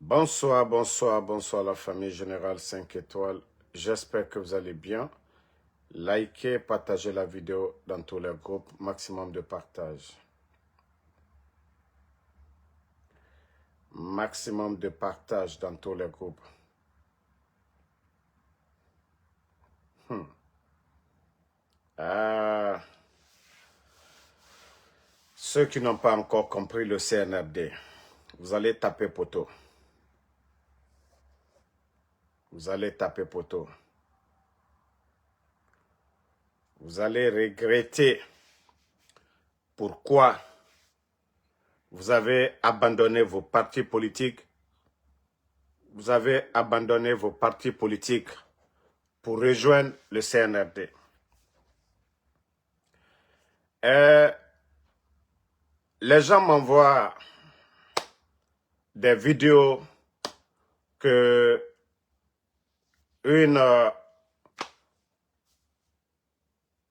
Bonsoir, bonsoir, bonsoir la famille Générale 5 étoiles. J'espère que vous allez bien. Likez, partagez la vidéo dans tous les groupes. Maximum de partage. Maximum de partage dans tous les groupes. Ceux qui n'ont pas encore compris le CNRD, vous allez taper poteau. Vous allez taper poteau. Vous allez regretter pourquoi vous avez abandonné vos partis politiques. Vous avez abandonné vos partis politiques pour rejoindre le CNRD. Les gens m'envoient des vidéos que une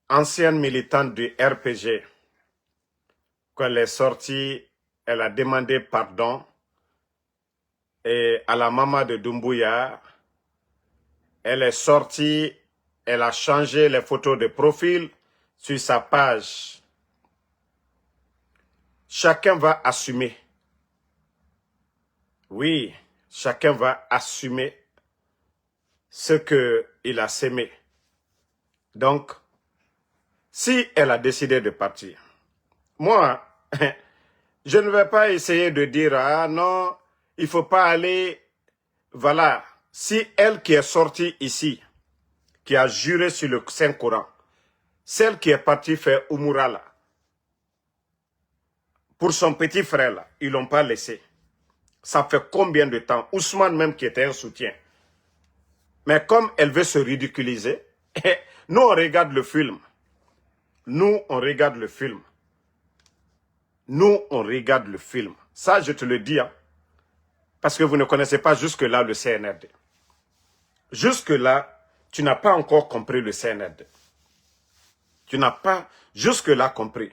ancienne militante du RPG, quand elle est sortie, elle a demandé pardon et à la maman de Doumbouya, elle est sortie, elle a changé les photos de profil sur sa page. Chacun va assumer. Oui, chacun va assumer ce qu'il a sémé. Donc, si elle a décidé de partir, moi, je ne vais pas essayer de dire, ah non, il ne faut pas aller, voilà. Si elle qui est sortie ici, qui a juré sur le Saint-Coran, celle qui est partie faire Umura là, pour son petit frère là, ils ne l'ont pas laissé. Ça fait combien de temps? Ousmane même qui était un soutien. Mais comme elle veut se ridiculiser, nous on regarde le film. Nous on regarde le film. Nous on regarde le film. Ça je te le dis, hein, parce que vous ne connaissez pas jusque-là le CNRD. Jusque-là, tu n'as pas encore compris le CNRD. Tu n'as pas jusque-là compris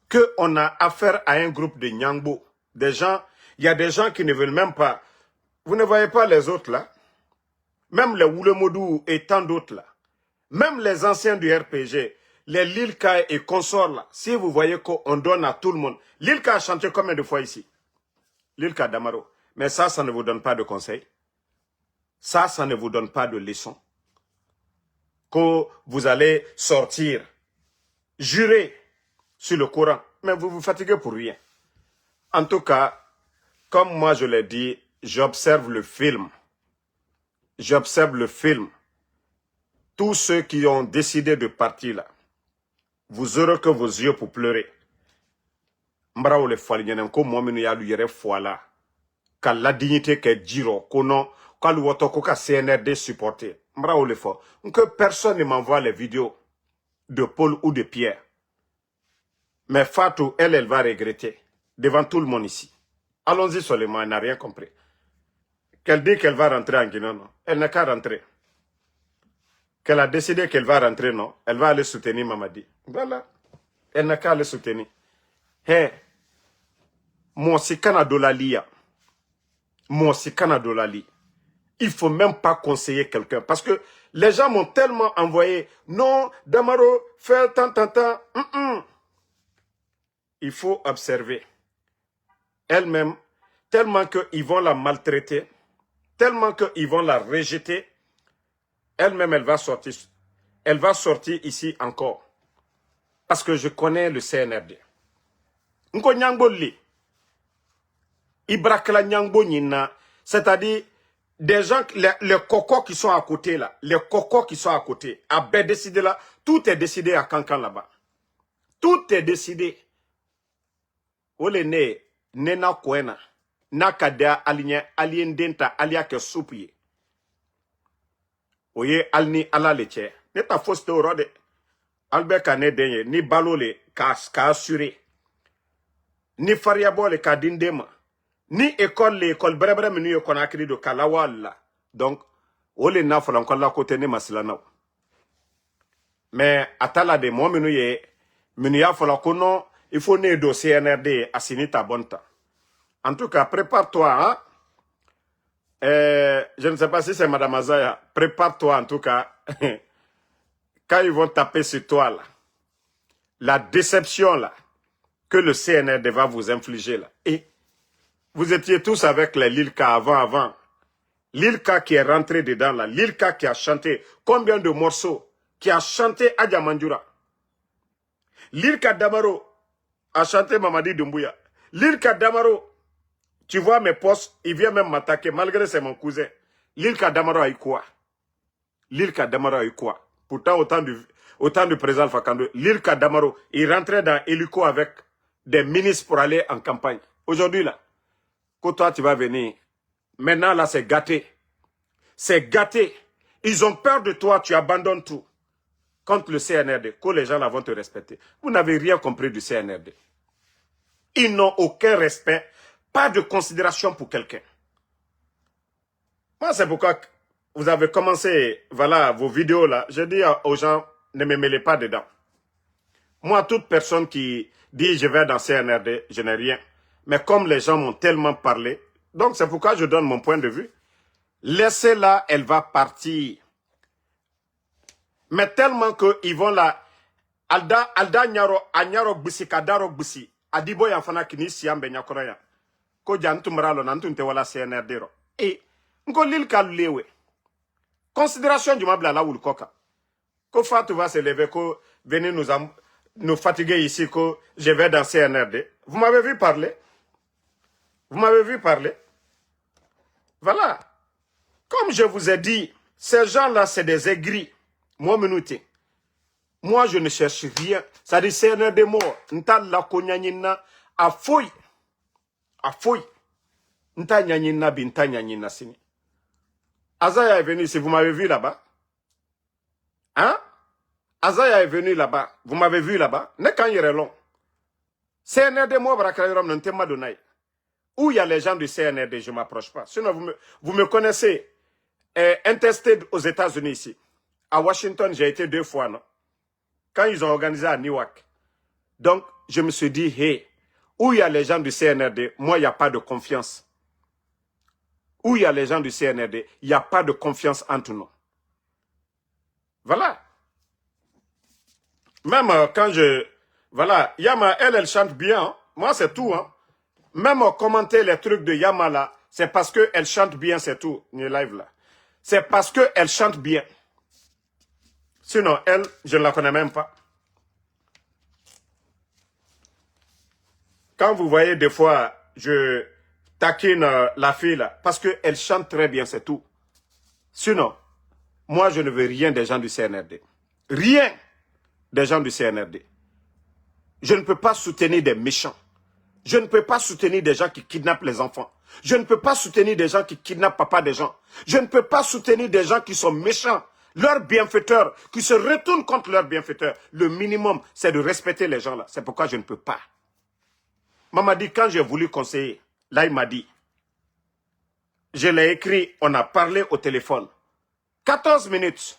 qu'on a affaire à un groupe de Nyangbo. Des gens, il y a des gens qui ne veulent même pas. Vous ne voyez pas les autres là? Même les Woulemodou et tant d'autres là. Même les anciens du RPG, les Lilka et consorts là. Si vous voyez qu'on donne à tout le monde. Lilka a chanté combien de fois ici? Lilka Damaro. Mais ça ne vous donne pas de conseils. Ça ne vous donne pas de leçons. Que vous allez sortir, jurer sur le Coran. Mais vous vous fatiguez pour rien. En tout cas, comme moi je l'ai dit, j'observe le film. J'observe le film. Tous ceux qui ont décidé de partir là, vous aurez que vos yeux pour pleurer. Mbra le falnyenen ko mominu ya lu yere foala. Ka la dignité que diro kono ka lu woto ko ka CNRD supporter. Mbra le fo. Que personne ne m'envoie les vidéos de Paul ou de Pierre. Mais Fatou, elle va regretter devant tout le monde ici. Allons-y seulement, elle n'a rien compris. Qu'elle dit qu'elle va rentrer en Guinée, non. Elle n'a qu'à rentrer. Qu'elle a décidé qu'elle va rentrer, non. Elle va aller soutenir Mamadi. Voilà. Elle n'a qu'à aller soutenir. Hé, moi si Canadolalia. Moi si Canadolali. Il ne faut même pas conseiller quelqu'un. Parce que les gens m'ont tellement envoyé. Non, Damaro, fais tant. Il faut observer. Elle-même, tellement qu'ils vont la maltraiter, tellement qu'ils vont la rejeter, elle-même, elle va sortir. Elle va sortir ici encore. Parce que je connais le CNRD. Nko nyangbo li. Ibrakla nyangbo nina. C'est-à-dire, des gens, les cocos qui sont à côté là, les cocos qui sont à côté, à décidé là, tout est décidé à Kankan là-bas. Tout est décidé. Ole ne, nena koena, nakada alinye, aliendenta, alia ke soupiye. Oye alni ala leche. Neta foste orode. Albeka ne denye, ni balole ka assuré. Ni fariabole ka dindema. Ni école brebre menu yo konakri do kalawala. Donc, ole na folan kola kote ne masilana. Mais atala de mo menu ye, menu ya folan kono, il faut ne do CNRD asini ta bonta. En tout cas, prépare-toi, hein? Je ne sais pas si c'est Madame Azaya. Prépare-toi en tout cas. Quand ils vont taper sur toi, là, la déception là, que le CNRD va vous infliger là. Et vous étiez tous avec les Lilka avant. Lilka qui est rentré dedans là. Lilka qui a chanté combien de morceaux? Qui a chanté Adja Mandjoura. Lilka Damaro a chanté Mamadi Doumbouya. Lilka Damaro, tu vois mes postes, il vient même m'attaquer malgré c'est mon cousin. Lilka Damaro a eu quoi? Lilka Damaro a eu quoi? Pourtant, autant du président Alpha Condé, Lilka Damaro, il rentrait dans hélico avec des ministres pour aller en campagne. Aujourd'hui, là, quand toi, tu vas venir, maintenant, là, c'est gâté. C'est gâté. Ils ont peur de toi, tu abandonnes tout. Contre le CNRD, que les gens là vont te respecter. Vous n'avez rien compris du CNRD. Ils n'ont aucun respect, pas de considération pour quelqu'un. Moi, c'est pourquoi vous avez commencé, voilà, vos vidéos là. Je dis aux gens, ne me mêlez pas dedans. Moi, toute personne qui dit je vais dans CNRD, je n'ai rien. Mais comme les gens m'ont tellement parlé, donc c'est pourquoi je donne mon point de vue. Laissez-la, elle va partir. Mais tellement qu'ils vont là, Alda Nyaro Bisi, Kadaro Bisi, Adibo Yafana Kini Siam Benyakoraya, Ko Jantumralo Nantunte Wala CNRD. Et, Nko Lil Kalulewe. Considération du Mabla la Koka. Ko Fatou va se lever, ko venir nous fatiguer ici, que je vais dans CNRD. Vous m'avez vu parler? Vous m'avez vu parler? Voilà. Comme je vous ai dit, ces gens-là, c'est des aigris. Moi, moi, je ne cherche rien. Ça dit, CNRD mort. Nta la konyanyina a fouille. A fouille. Nta nyanyina binta nyanyina sini. Azaya est venu ici, vous m'avez vu là-bas? Hein? Azaya est venu là-bas. Vous m'avez vu là-bas? Ne quand il est long. CNRD mort, brakayrom n'entema donai. Où il y a les gens du CNRD, je ne m'approche pas. Sinon, vous me connaissez. Intested aux États-Unis ici. À Washington, j'ai été 2 fois, non? Quand ils ont organisé à Newark. Donc, je me suis dit, hey, où il y a les gens du CNRD, moi, il n'y a pas de confiance. Où il y a les gens du CNRD, il n'y a pas de confiance entre nous. Voilà. Même quand je... Voilà, Yama, elle chante bien. Hein? Moi, c'est tout. Hein? Même commenter les trucs de Yama, là, c'est parce qu'elle chante bien, c'est tout. Ni live, là. C'est parce qu'elle chante bien. Sinon, elle, je ne la connais même pas. Quand vous voyez des fois, je taquine la fille là, parce qu'elle chante très bien, c'est tout. Sinon, moi, je ne veux rien des gens du CNRD. Rien des gens du CNRD. Je ne peux pas soutenir des méchants. Je ne peux pas soutenir des gens qui kidnappent les enfants. Je ne peux pas soutenir des gens qui kidnappent papa des gens. Je ne peux pas soutenir des gens qui sont méchants. Leurs bienfaiteurs, qui se retournent contre leurs bienfaiteurs. Le minimum, c'est de respecter les gens là. C'est pourquoi je ne peux pas. Maman dit, quand j'ai voulu conseiller, là il m'a dit, je l'ai écrit, on a parlé au téléphone. 14 minutes.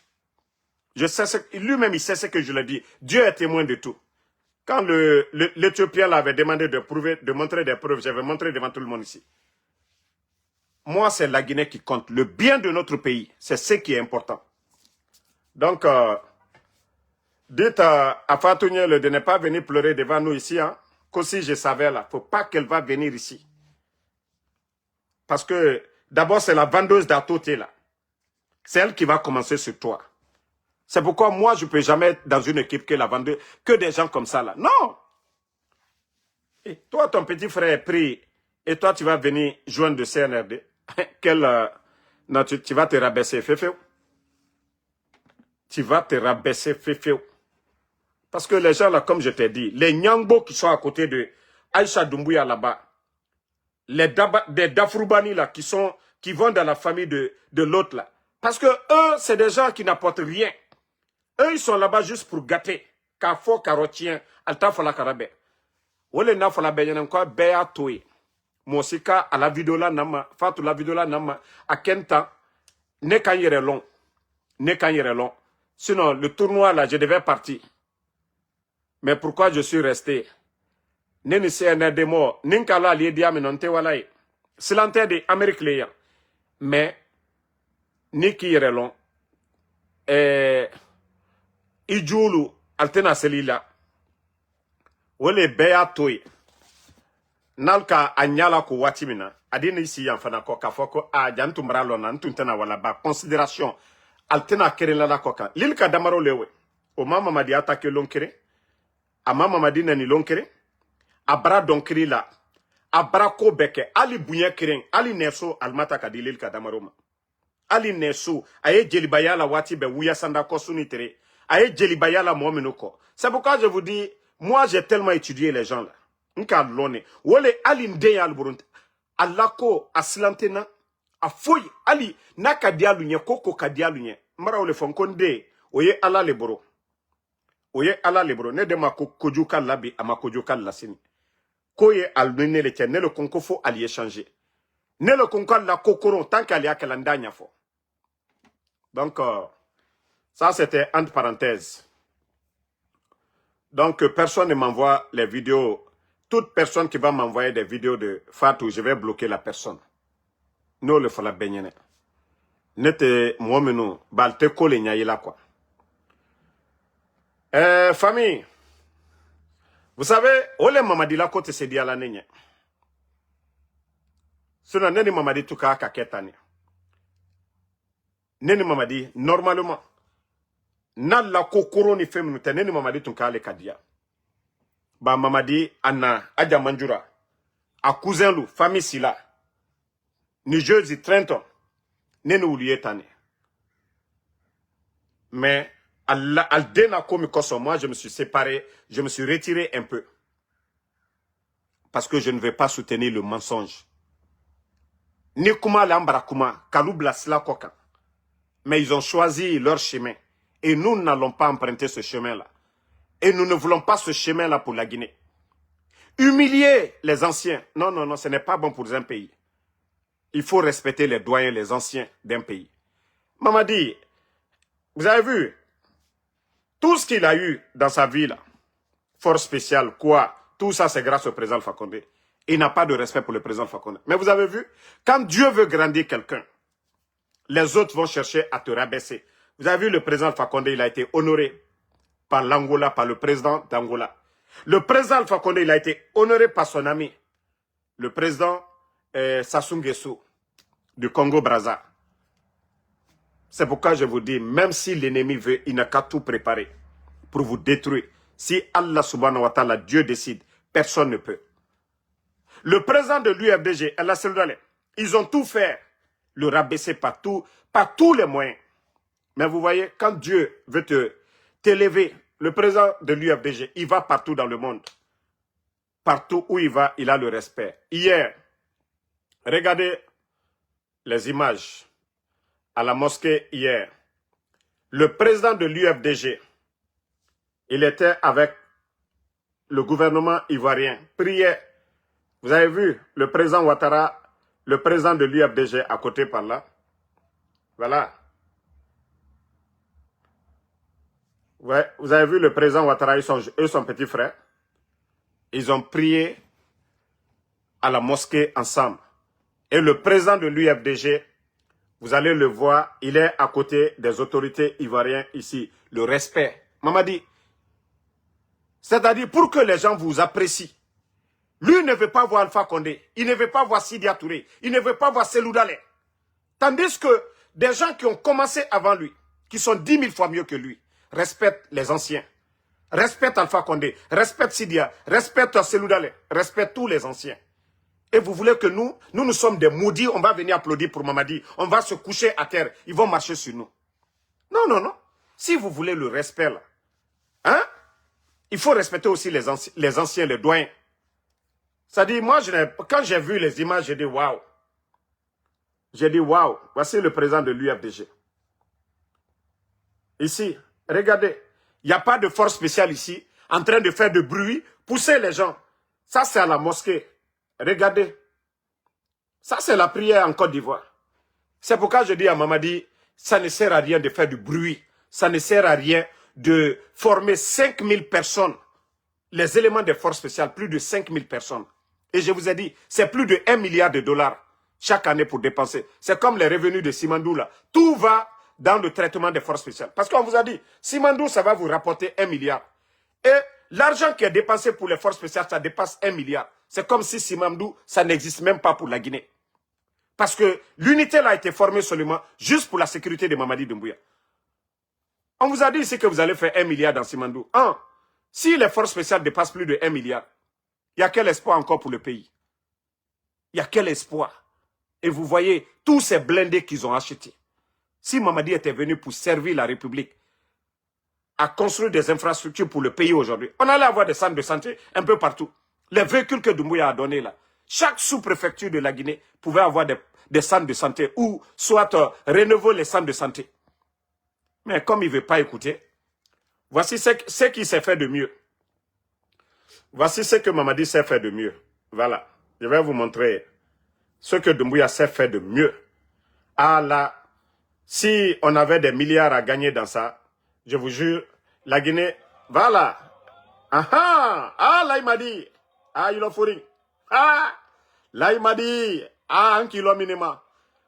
Je sais lui-même il sait ce que je lui dis. Dieu est témoin de tout. Quand l'Éthiopien l'avait demandé de montrer des preuves, j'avais montré devant tout le monde ici. Moi, c'est la Guinée qui compte. Le bien de notre pays, c'est ce qui est important. Donc, dites à Fatou Niel de ne pas venir pleurer devant nous ici. Hein, qu'aussi je savais là, il ne faut pas qu'elle va venir ici. Parce que, d'abord, c'est la vendeuse d'Atoté là. C'est elle qui va commencer sur toi. C'est pourquoi moi, je ne peux jamais être dans une équipe que la vendeuse, que des gens comme ça là. Non! Et toi, ton petit frère est pris et toi, tu vas venir joindre le CNRD. Non, tu vas te rabaisser, féféo. Tu vas te rabaisser, féféo. Parce que les gens là, comme je t'ai dit, les Nyangbo qui sont à côté de Aïcha Doumbouya là-bas, des Dafroubani là qui vont dans la famille de l'autre là. Parce que eux, c'est des gens qui n'apportent rien. Eux, ils sont là-bas juste pour gâter. Kafo, karotien, alta fala karabe. Wole na fala beyanan kwa beya toye. Mosika à la vidéo là nama, fatou la vidéo là nama, à Kenta, ne kan yere long. Ne kan yere long. Sinon, le tournoi là, je devais partir. Mais pourquoi je suis resté? Neni CNRD mort, ninkala liye diame non te walay. Silante de Amérique léa. Mais, ni ki yɛrɛ lɔn, i juulu, al tɛna seli la. Wole bɛɛ y'a to ye. N'al ka a ɲala ko waati min na, a di ni si yan fana kɔ k'a fɔ ko jan tun bara lɔn na, n tun tɛna wala ba considération, al tɛna kerenla kɔ kan. Lil ka damaro lewe. O ma mamadi attaqué lon kere. A ma mamadi nani lon kere. A bara dɔn kiri la. A bara ko bɛɛ kɛ. Ali bonya keren, ali nɛso almata ka di Lil ka damaro ma. Ali nɛso, a ye jelibaya la waati bɛɛ wuya sanda kɔ suni tere. A ye jelibaya la mɔgɔ minnu kɔ. C'est pourquoi je vous dis, moi j'ai tellement étudié les gens là. Nka lone. Wole ali nde ya alburunta. Alako aslantena. A foyi ali na kadialu nye koko kadialu nye. Mara ole fonkonde. Oye ala leboro. Oye ala leboro. Ne de ma kojuka labi ama kojuka lasini. Koye almene le tien. Ne le konko fo ali échanger. Ne le konko la kokoron tant qu'ali a kelandanya fo. Donc, ça c'était entre parenthèses. Donc, personne ne m'envoie les vidéos. Toute personne qui va m'envoyer des vidéos de Fatou, je vais bloquer la personne. Nous le fala benyene. Nete mwomenu, balte kole nyayela quoi. Famille, vous savez, ole mamadi la kote se di ala nenye. Suna neni mamadi tuka kaketani. Neni mamadi, normalement, na la kokoro ni feminu te neni mamadi tuka ale kadia. Ba mamadi anna aja manjura a cousin lu famille sila New Jersey Trenton nene oulié tane mais al dena komi koso moi je me suis séparé, je me suis retiré un peu parce que je ne vais pas soutenir le mensonge ni kuma lambara kuma kalubla sila koka mais ils ont choisi leur chemin et nous n'allons pas emprunter ce chemin là. Et nous ne voulons pas ce chemin-là pour la Guinée. Humilier les anciens. Non, non, non, ce n'est pas bon pour un pays. Il faut respecter les doyens, les anciens d'un pays. Mamadi, vous avez vu, tout ce qu'il a eu dans sa vie, là, force spéciale, quoi, tout ça c'est grâce au président Alpha Condé. Il n'a pas de respect pour le président Alpha Condé. Mais vous avez vu, quand Dieu veut grandir quelqu'un, les autres vont chercher à te rabaisser. Vous avez vu le président Alpha Condé, il a été honoré par l'Angola, par le président d'Angola. Le président Alpha Condé, il a été honoré par son ami, le président Sassou Nguesso du Congo-Brazza. C'est pourquoi je vous dis, même si l'ennemi veut, il n'a qu'à tout préparer pour vous détruire. Si Allah subhanahu wa ta'ala, Dieu décide, personne ne peut. Le président de l'UFDG, Allah Seloudalé, ils ont tout fait, le rabaisser par tous les moyens. Mais vous voyez, quand Dieu veut t'élever, le président de l'UFDG, il va partout dans le monde. Partout où il va, il a le respect. Hier, regardez les images à la mosquée hier. Le président de l'UFDG, il était avec le gouvernement ivoirien, priait. Vous avez vu le président Ouattara, le président de l'UFDG à côté par là. Voilà. Ouais, vous avez vu le président Ouattara et son petit frère. Ils ont prié à la mosquée ensemble. Et le président de l'UFDG, vous allez le voir, il est à côté des autorités ivoiriennes ici. Le respect. Mamadi, c'est-à-dire pour que les gens vous apprécient. Lui ne veut pas voir Alpha Condé. Il ne veut pas voir Sidia Touré. Il ne veut pas voir Seloudalé. Tandis que des gens qui ont commencé avant lui, qui sont 10 000 fois mieux que lui, respectent les anciens. Respectent Alpha Condé. Respectent Sidia. Respectent Seloudalé. Respectent tous les anciens. Et vous voulez que nous sommes des maudits, on va venir applaudir pour Mamadi. On va se coucher à terre. Ils vont marcher sur nous. Non, non, non. Si vous voulez le respect là, hein, il faut respecter aussi les anciens, les doyens. C'est-à-dire, moi, quand j'ai vu les images, j'ai dit waouh. J'ai dit waouh. Voici le président de l'UFDG. Ici, regardez. Il n'y a pas de force spéciale ici, en train de faire de bruit, pousser les gens. Ça, c'est à la mosquée. Regardez. Ça, c'est la prière en Côte d'Ivoire. C'est pourquoi je dis à Mamadi, ça ne sert à rien de faire du bruit. Ça ne sert à rien de former 5000 personnes. Les éléments des forces spéciales, plus de 5000 personnes. Et je vous ai dit, c'est plus de 1 milliard de dollars chaque année pour dépenser. C'est comme les revenus de Simandou là. Tout va dans le traitement des forces spéciales. Parce qu'on vous a dit, Simandou, ça va vous rapporter 1 milliard. Et l'argent qui est dépensé pour les forces spéciales, ça dépasse 1 milliard. C'est comme si Simandou, ça n'existe même pas pour la Guinée. Parce que l'unité là a été formée seulement juste pour la sécurité de Mamadi Doumbouya. On vous a dit ici que vous allez faire 1 milliard dans Simandou. Si les forces spéciales dépassent plus de 1 milliard, il y a quel espoir encore pour le pays? Il y a quel espoir? Et vous voyez tous ces blindés qu'ils ont achetés. Si Mamadi était venu pour servir la République, à construire des infrastructures pour le pays aujourd'hui, on allait avoir des centres de santé un peu partout. Les véhicules que Doumbouya a donnés là, chaque sous-préfecture de la Guinée pouvait avoir des centres de santé ou soit rénover les centres de santé. Mais comme il ne veut pas écouter, voici ce qu'il sait faire de mieux. Voici ce que Mamadi sait faire de mieux. Voilà, je vais vous montrer ce que Doumbouya sait faire de mieux. Ah là, si on avait des milliards à gagner dans ça, je vous jure, la Guinée, voilà. Là il m'a dit, il a fourri. Là il m'a dit, 1 kilo minimum.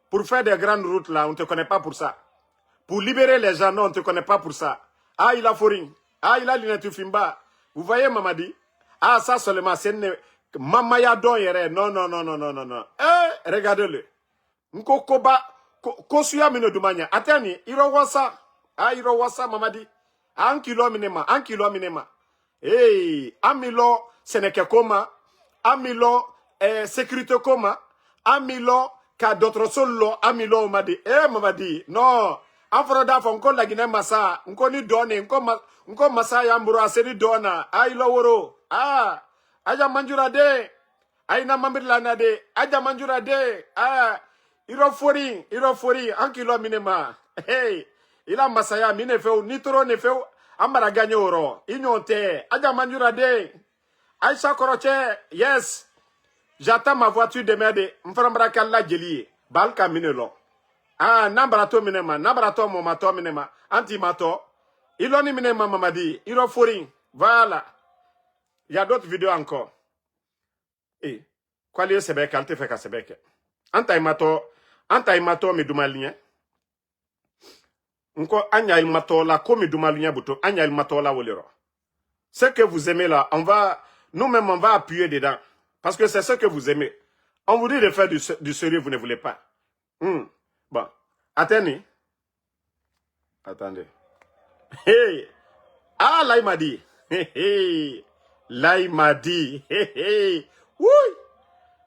Pour faire des grandes routes là, on ne te connaît pas pour ça. Pour libérer les gens, non, on ne te connaît pas pour ça. Il a fourri. Il a l'inetufimba. Vous voyez Mamadi? Ça seulement, c'est Mamaya don yere. Non. Regardez-le. Nko koba. Kosuya mino dumanya. Atani, iro wasa Mamadi. 1 kilo minima. Amilo seneke koma. Amilo sécurité koma. Amilo ka d'autres solo. Amilo Mamadi. Mamadi. Non. Afroda fo nko la Guinée massa. Nko ni doni. Nko massa yamburo aseni dona. Ilo woro. Aja manjura de. Aina mamirlana de. Aja manjura de. Iro fori, 1 kilo minima. Il masaya mine feu, nitro ne feu, amara gagné oro. Ignonte, aja manjura de. Aïcha Koroche, yes. J'attends ma voiture de merde. M'frambra kalla jeli. Balka minelo. Nambrato minema, nambrato momato minema, anti-mato. Iloni minema Mamadi, iro fori. Voilà. Il y a d'autres vidéos encore. Quoi lieu sebeke, alte feka sebeke. Anta imato mi dumalien. Nko anya imato la ko mi dumalien buto anya imato la wolero. Ce que vous aimez là, nous-mêmes on va appuyer dedans parce que c'est ce que vous aimez. On vous dit de faire du sérieux, vous ne voulez pas. Bon, attendez. Là il m'a dit. Là il m'a dit. Oui.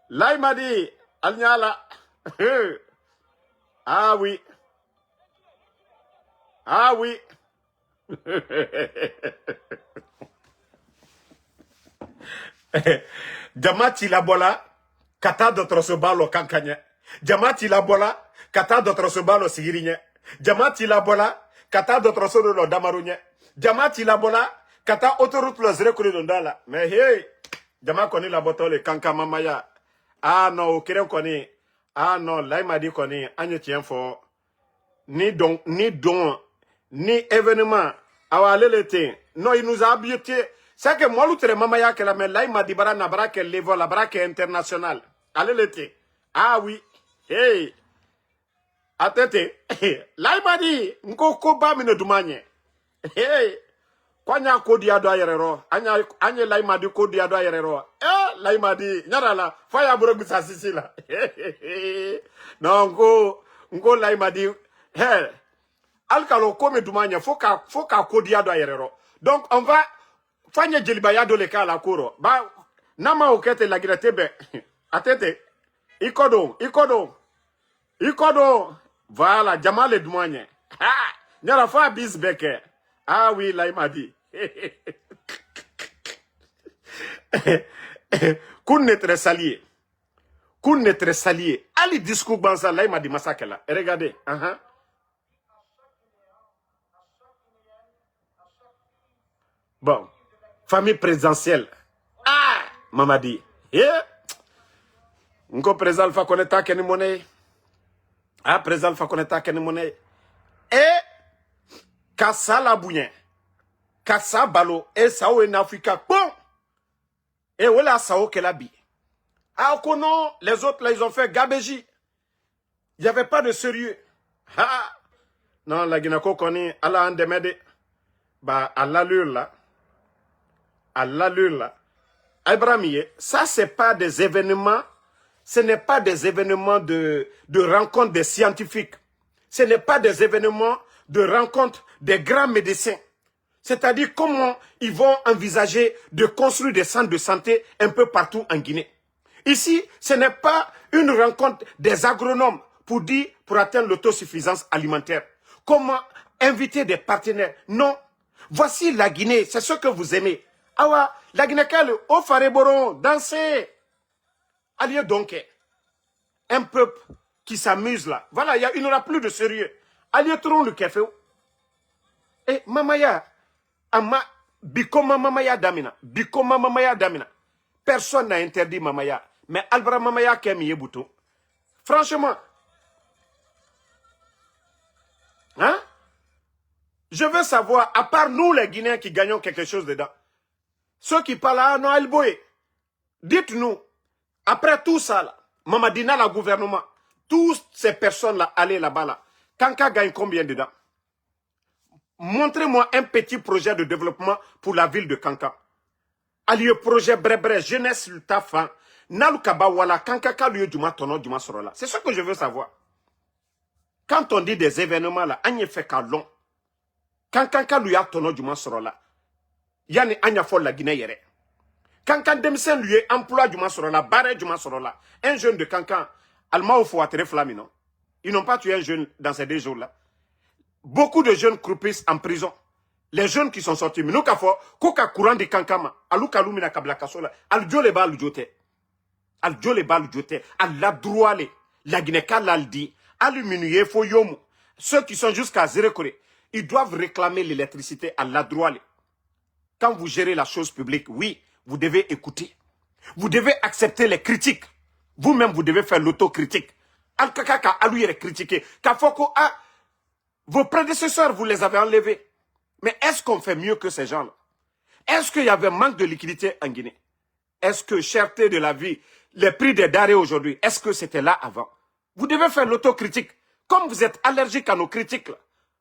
Là il m'a dit. Alnyala. Oui. Jamati la bola, kata d'autres se balo kankanya. Jamati la bola, kata d'autres se balo sigirinya. Jamati la bola, kata d'autres se lo damarunya. Jamati la bola, kata autoroute lo zere kuri dondala. Mais jama koni la botole kanka mamaya. Non, au kere koni. Non, là il m'a dit qu'on est un tien fort. Ni don, ni événement. L'été. Non, il nous a habitué. C'est que moi, l'outre, maman, y'a que la mais là, il m'a dit, na braque levo, la braque internationale. Allez, l'été. Oui. Attendez. Là, il m'a dit, n'ko ba mine dumanye. Kwanya kodi ado ayerero. Anya là, il m'a dit kodi ado ayerero. Là, il m'a dit, nyara la, faya buro sa sisi la. Non, ngo là, il m'a dit, alkalo kome dumanya, faut ka kodi ado ayerero. Donc, on va, fanya jelibaya do le ka la kuro. Nama okete la giratebe. Atete. Ikodo. Voilà, Jamal dumanye. Nyara fa bisbeke. Oui, là, il m'a dit. Kounetre salié. Ali discours banza, là, il m'a dit massacre là. Et regardez. Bon. Famille présidentielle. Mamadi. Nko président fa koneta keni monnaie. Président fa koneta keni monnaie. Kassa la bouyen. Kassa balo. Sao en Afrique. Bon. Voilà sao que la bi. Kono, les autres là, ils ont fait gabeji. Il n'y avait pas de sérieux. Ha! Non, la Guinée-Co connaît, Allah en démède. Bah, à l'allure là, Abraham, ça, c'est pas des événements, ce n'est pas des événements de rencontre des scientifiques. Ce n'est pas des événements de rencontre des grands médecins. C'est-à-dire comment ils vont envisager de construire des centres de santé un peu partout en Guinée. Ici, ce n'est pas une rencontre des agronomes pour atteindre l'autosuffisance alimentaire. Comment inviter des partenaires? Non. Voici la Guinée, c'est ce que vous aimez. Awa, la Guinée, au Fareboron, dansez. Alliez donc, un peuple qui s'amuse là. Voilà, il n'y aura plus de sérieux. Alliez trop le café. Et Mamaya, Bikoma Mamaya Damina, Bikoma Mamaya Damina. Personne n'a interdit Mamaya. Mais Albra Mamaya Kemi Bouton. Franchement, hein? Je veux savoir, à part nous les Guinéens qui gagnons quelque chose dedans, ceux qui parlent à Noël Boé, dites-nous, après tout ça, là, Mamadina, le gouvernement, toutes ces personnes-là, allez là-bas, là, Kanka gagne combien dedans? Montrez-moi un petit projet de développement pour la ville de Kanka. Allié projet brebre, jeunesse, le tafan, Nalukaba wala, Kanka lieu du matono, du masorola. C'est ce que je veux savoir. Quand on dit des événements là, on y fait qu'à long. Quand Kanka lui a tono du masorola, yani anya fol la Guinée yere. Kankan demsen lui emploi du masorola, barré du masorola. Un jeune de Kankan, Alma faut attirer flamino. Ils n'ont pas tué un jeune dans ces 2 jours-là. Beaucoup de jeunes croupissent en prison. Les jeunes qui sont sortis, mais nous kafo, koka courant de Kankama, aluka lumina kabla kasola, al jole ba lu jote. Al jole ba lu jote, al la droale, la Guinée l'aldi, aluminier fo yomu. Ceux qui sont jusqu'à Zérekoré, ils doivent réclamer l'électricité à la droite. Quand vous gérez la chose publique, oui, vous devez écouter. Vous devez accepter les critiques. Vous-même, vous devez faire l'autocritique. Al-Kakaka, alouye critiquer. Kafoko, vos prédécesseurs, vous les avez enlevés. Mais est-ce qu'on fait mieux que ces gens-là? Est-ce qu'il y avait manque de liquidité en Guinée? Est-ce que cherté de la vie, les prix des denrées aujourd'hui, est-ce que c'était là avant? Vous devez faire l'autocritique. Comme vous êtes allergique à nos critiques, là,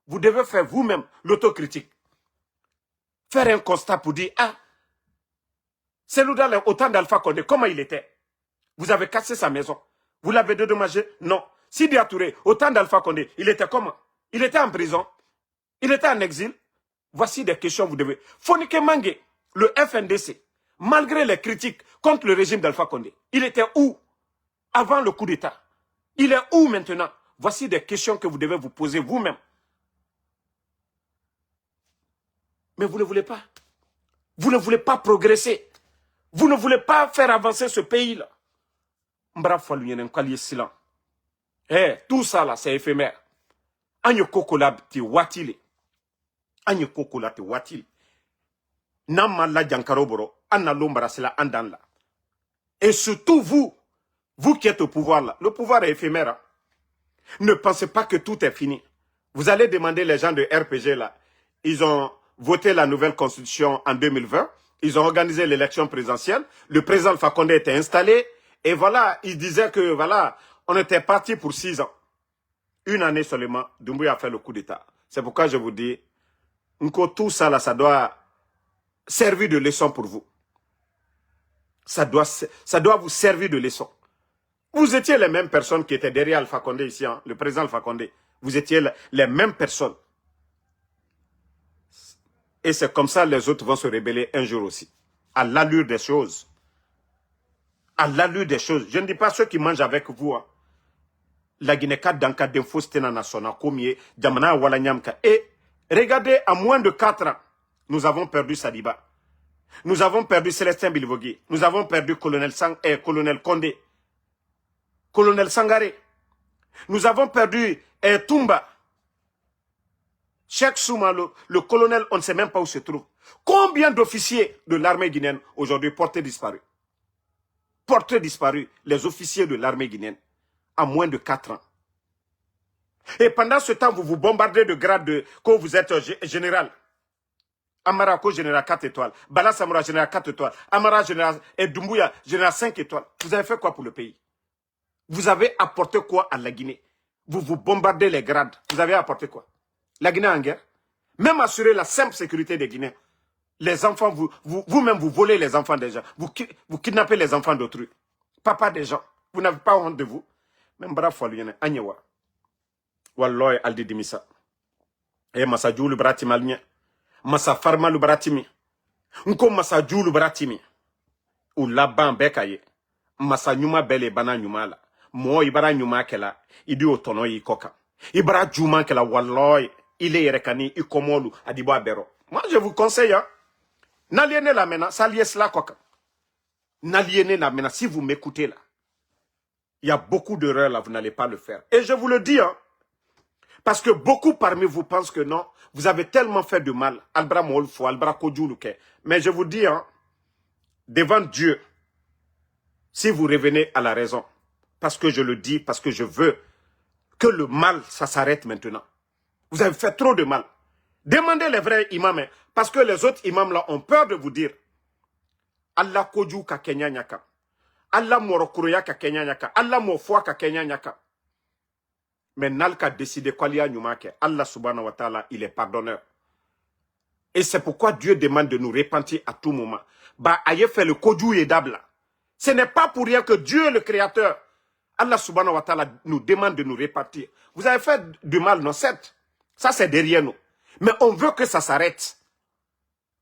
vous devez faire vous-même l'autocritique. Faire un constat pour dire, c'est là au temps d'Alpha Condé, comment il était? Vous avez cassé sa maison. Vous l'avez dédommagé? Non. Sidi Touré, au temps d'Alpha Condé, il était comment? Il était en prison? Il était en exil? Voici des questions que vous devez. Fonike Mange, le FNDC, malgré les critiques contre le régime d'Alpha Condé, il était où avant le coup d'État? Il est où maintenant? Voici des questions que vous devez vous poser vous-même. Mais vous ne voulez pas. Vous ne voulez pas progresser. Vous ne voulez pas faire avancer ce pays-là. Tout ça là, c'est éphémère. Anyo kokola ti watile. Anyo kokola ti watile. Nama la jankaroboro. Anna lombara sila andan. Et surtout vous qui êtes au pouvoir là. Le pouvoir est éphémère. Hein? Ne pensez pas que tout est fini. Vous allez demander les gens de RPG là. Ils ont voté la nouvelle constitution en 2020. Ils ont organisé l'élection présidentielle. Le président Alpha Condé était installé. Et voilà, il disait que voilà, on était parti pour 6 ans. 1 année seulement, Doumbouya a fait le coup d'État. C'est pourquoi je vous dis, tout ça là, ça doit servir de leçon pour vous. Ça doit vous servir de leçon. Vous étiez les mêmes personnes qui étaient derrière Alpha Condé ici, hein, le président Alpha Condé. Vous étiez les mêmes personnes. Et c'est comme ça les autres vont se rebeller un jour aussi. À l'allure des choses. À l'allure des choses. Je ne dis pas ceux qui mangent avec vous. Hein. La Guinée-Cat d'Anka d'Info Stena National, Komie, Djamana Walanyamka. Et regardez, à moins de 4 ans, nous avons perdu Sadiba. Nous avons perdu Célestin Bilvogui. Nous avons perdu Colonel Condé. Colonel Sangaré. Nous avons perdu Toumba. Cheikh Souma, le colonel, on ne sait même pas où se trouve. Combien d'officiers de l'armée guinéenne aujourd'hui portés disparus? Portés disparus, les officiers de l'armée guinéenne, à moins de 4 ans. Et pendant ce temps, vous vous bombardez de grades quand vous êtes général. Amarako, général 4 étoiles. Bala Samora, général 4 étoiles. Amara, général, et Doumbouya, général 5 étoiles. Vous avez fait quoi pour le pays? Vous avez apporté quoi à la Guinée? Vous vous bombardez les grades. Vous avez apporté quoi? La Guinée en guerre? Même assurer la simple sécurité des Guinéens. Les enfants, vous-même, vous volez les enfants des gens. Vous kidnappez les enfants d'autrui. Papa des gens. Vous n'avez pas honte de vous. Même bravo, Agnewa. Walloy aldi dimisa. Et massa djoulu bratimalien. Massa farmalu bratimi. Nko massa djoulu bratimi. Ou laban bekaye. Massa nyuma bele bana nyuma la. Mo ibara nyuma kela. Idi otono yi koka. Ibara djuma kela walloy. Il est rekani ikomolu adibo abero. Moi je vous conseille, hein. N'aliénez la mena, saliez cela koka. N'aliénez la mena, si vous m'écoutez là. Il y a beaucoup d'erreurs là, vous n'allez pas le faire. Et je vous le dis, hein. Parce que beaucoup parmi vous pensent que non, vous avez tellement fait de mal. Albra Molfo, Albra Kodjouluke. Mais je vous dis, hein, devant Dieu, si vous revenez à la raison, parce que je le dis, parce que je veux que le mal, ça s'arrête maintenant. Vous avez fait trop de mal. Demandez les vrais imams, hein, parce que les autres imams là ont peur de vous dire Allah Kodjou ka Kenya nyaka. Allah Morokuruya ka Kenya nyaka. Allah Mofwa ka Kenya nyaka. Mais Nalka décidé quoi liya nyumake. Allah subhanahu wa ta'ala, il est pardonneur. Et c'est pourquoi Dieu demande de nous repentir à tout moment. Bah, aye fait le Kodjou yedable. Ce n'est pas pour rien que Dieu, le Créateur, Allah subhanahu wa ta'ala, nous demande de nous repentir. Vous avez fait du mal, non, certes. Ça, c'est derrière nous. Mais on veut que ça s'arrête.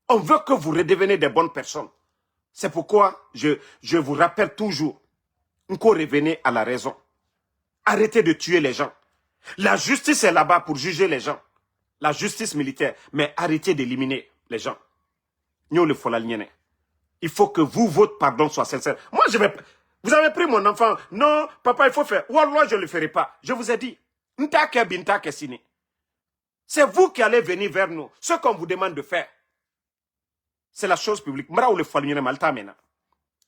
On veut que vous redevenez des bonnes personnes. C'est pourquoi je vous rappelle toujours, encore revenez à la raison. Arrêtez de tuer les gens. La justice est là-bas pour juger les gens. La justice militaire. Mais arrêtez d'éliminer les gens. Il faut que vous, votre pardon soit sincère. Moi, je vais... Vous avez pris mon enfant. Non, papa, il faut faire. Wallah, je ne le ferai pas. Je vous ai dit. C'est vous qui allez venir vers nous. Ce qu'on vous demande de faire. C'est la chose publique.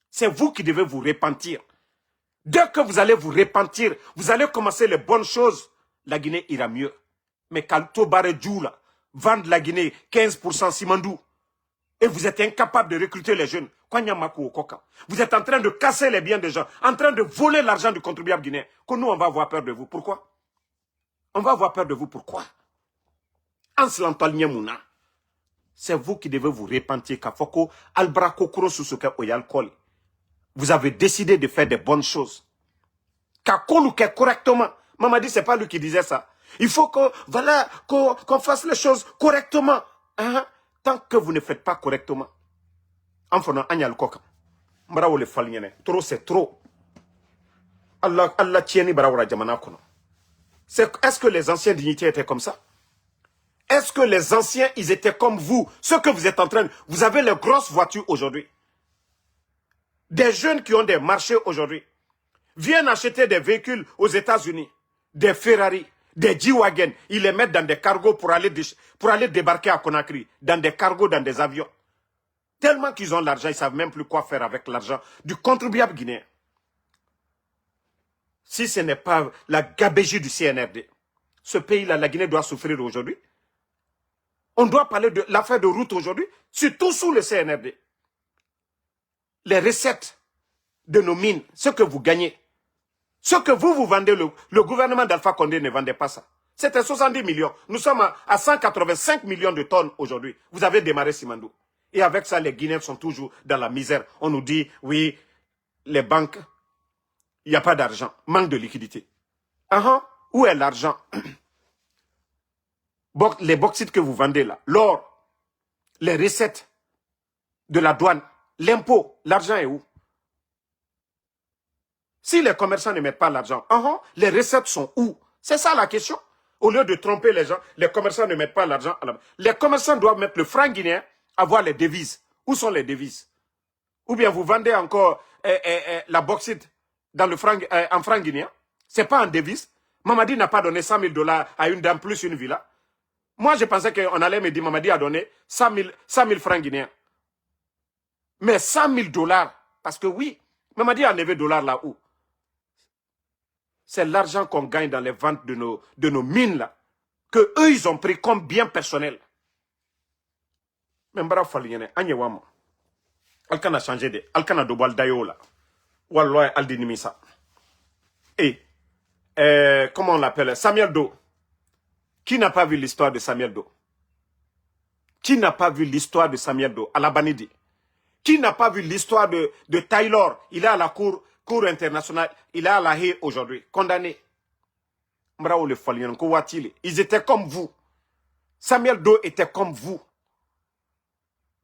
C'est vous qui devez vous repentir. Dès que vous allez vous repentir, vous allez commencer les bonnes choses, la Guinée ira mieux. Mais Kalto Baredjoula vendre la Guinée 15% Simandou, et vous êtes incapable de recruter les jeunes. Vous êtes en train de casser les biens des gens, en train de voler l'argent du contribuable guinéen. Que nous, on va avoir peur de vous. Pourquoi? On va avoir peur de vous. Pourquoi? C'est vous qui devez vous repentir. Vous avez décidé de faire des bonnes choses. Correctement. Maman dit, c'est pas lui qui disait ça. Il faut que, voilà, qu'on fasse les choses correctement. Hein? Tant que vous ne faites pas correctement. Trop, c'est trop. Allah tieni barawra jamana kono. Est-ce que les anciens dignitaires étaient comme ça? Est-ce que les anciens, ils étaient comme vous? Ce que vous êtes en train de... Vous avez les grosses voitures aujourd'hui. Des jeunes qui ont des marchés aujourd'hui viennent acheter des véhicules aux États-Unis, des Ferrari, des G-Wagon. Ils les mettent dans des cargos pour aller débarquer à Conakry, dans des cargos, dans des avions. Tellement qu'ils ont l'argent, ils ne savent même plus quoi faire avec l'argent du contribuable guinéen. Si ce n'est pas la gabégie du CNRD, ce pays-là, la Guinée doit souffrir aujourd'hui. On doit parler de l'affaire de route aujourd'hui, surtout sous le CNRD. Les recettes de nos mines, ce que vous gagnez, ce que vous vendez, le gouvernement d'Alpha Condé ne vendait pas ça. C'était 70 millions. Nous sommes à 185 millions de tonnes aujourd'hui. Vous avez démarré Simandou. Et avec ça, les Guinéens sont toujours dans la misère. On nous dit, oui, les banques, il n'y a pas d'argent, manque de liquidité. Où est l'argent? Les bauxites que vous vendez là, l'or, les recettes de la douane, l'impôt, l'argent est où? Si les commerçants ne mettent pas l'argent, les recettes sont où? C'est ça la question. Au lieu de tromper les gens, les commerçants ne mettent pas l'argent. Les commerçants doivent mettre le franc guinéen, avoir les devises. Où sont les devises? Ou bien vous vendez encore la bauxite dans le franc, en franc guinéen. Ce n'est pas en devise. Mamadi n'a pas donné 100 000 $ à une dame plus une villa. Moi, je pensais qu'on allait me dire, Mamadi a donné 100 000 francs guinéens. Mais 100 000 $, parce que oui, Mamadi a enlevé $ là où? C'est l'argent qu'on gagne dans les ventes de nos mines là, que eux ils ont pris comme bien personnel. Mais Mbara Faliyene, Anyewama, Alkana changé de, Alkana dobal dayo là, Walloy Aldinimisa. Et comment on l'appelle, Samuel Doe. Qui n'a pas vu l'histoire de Samuel Doe? Qui n'a pas vu l'histoire de Samuel Doe à la Banidi? Qui n'a pas vu l'histoire de Taylor? Il est à la cour internationale, il est à la Haye aujourd'hui, condamné. Ils étaient comme vous. Samuel Doe était comme vous.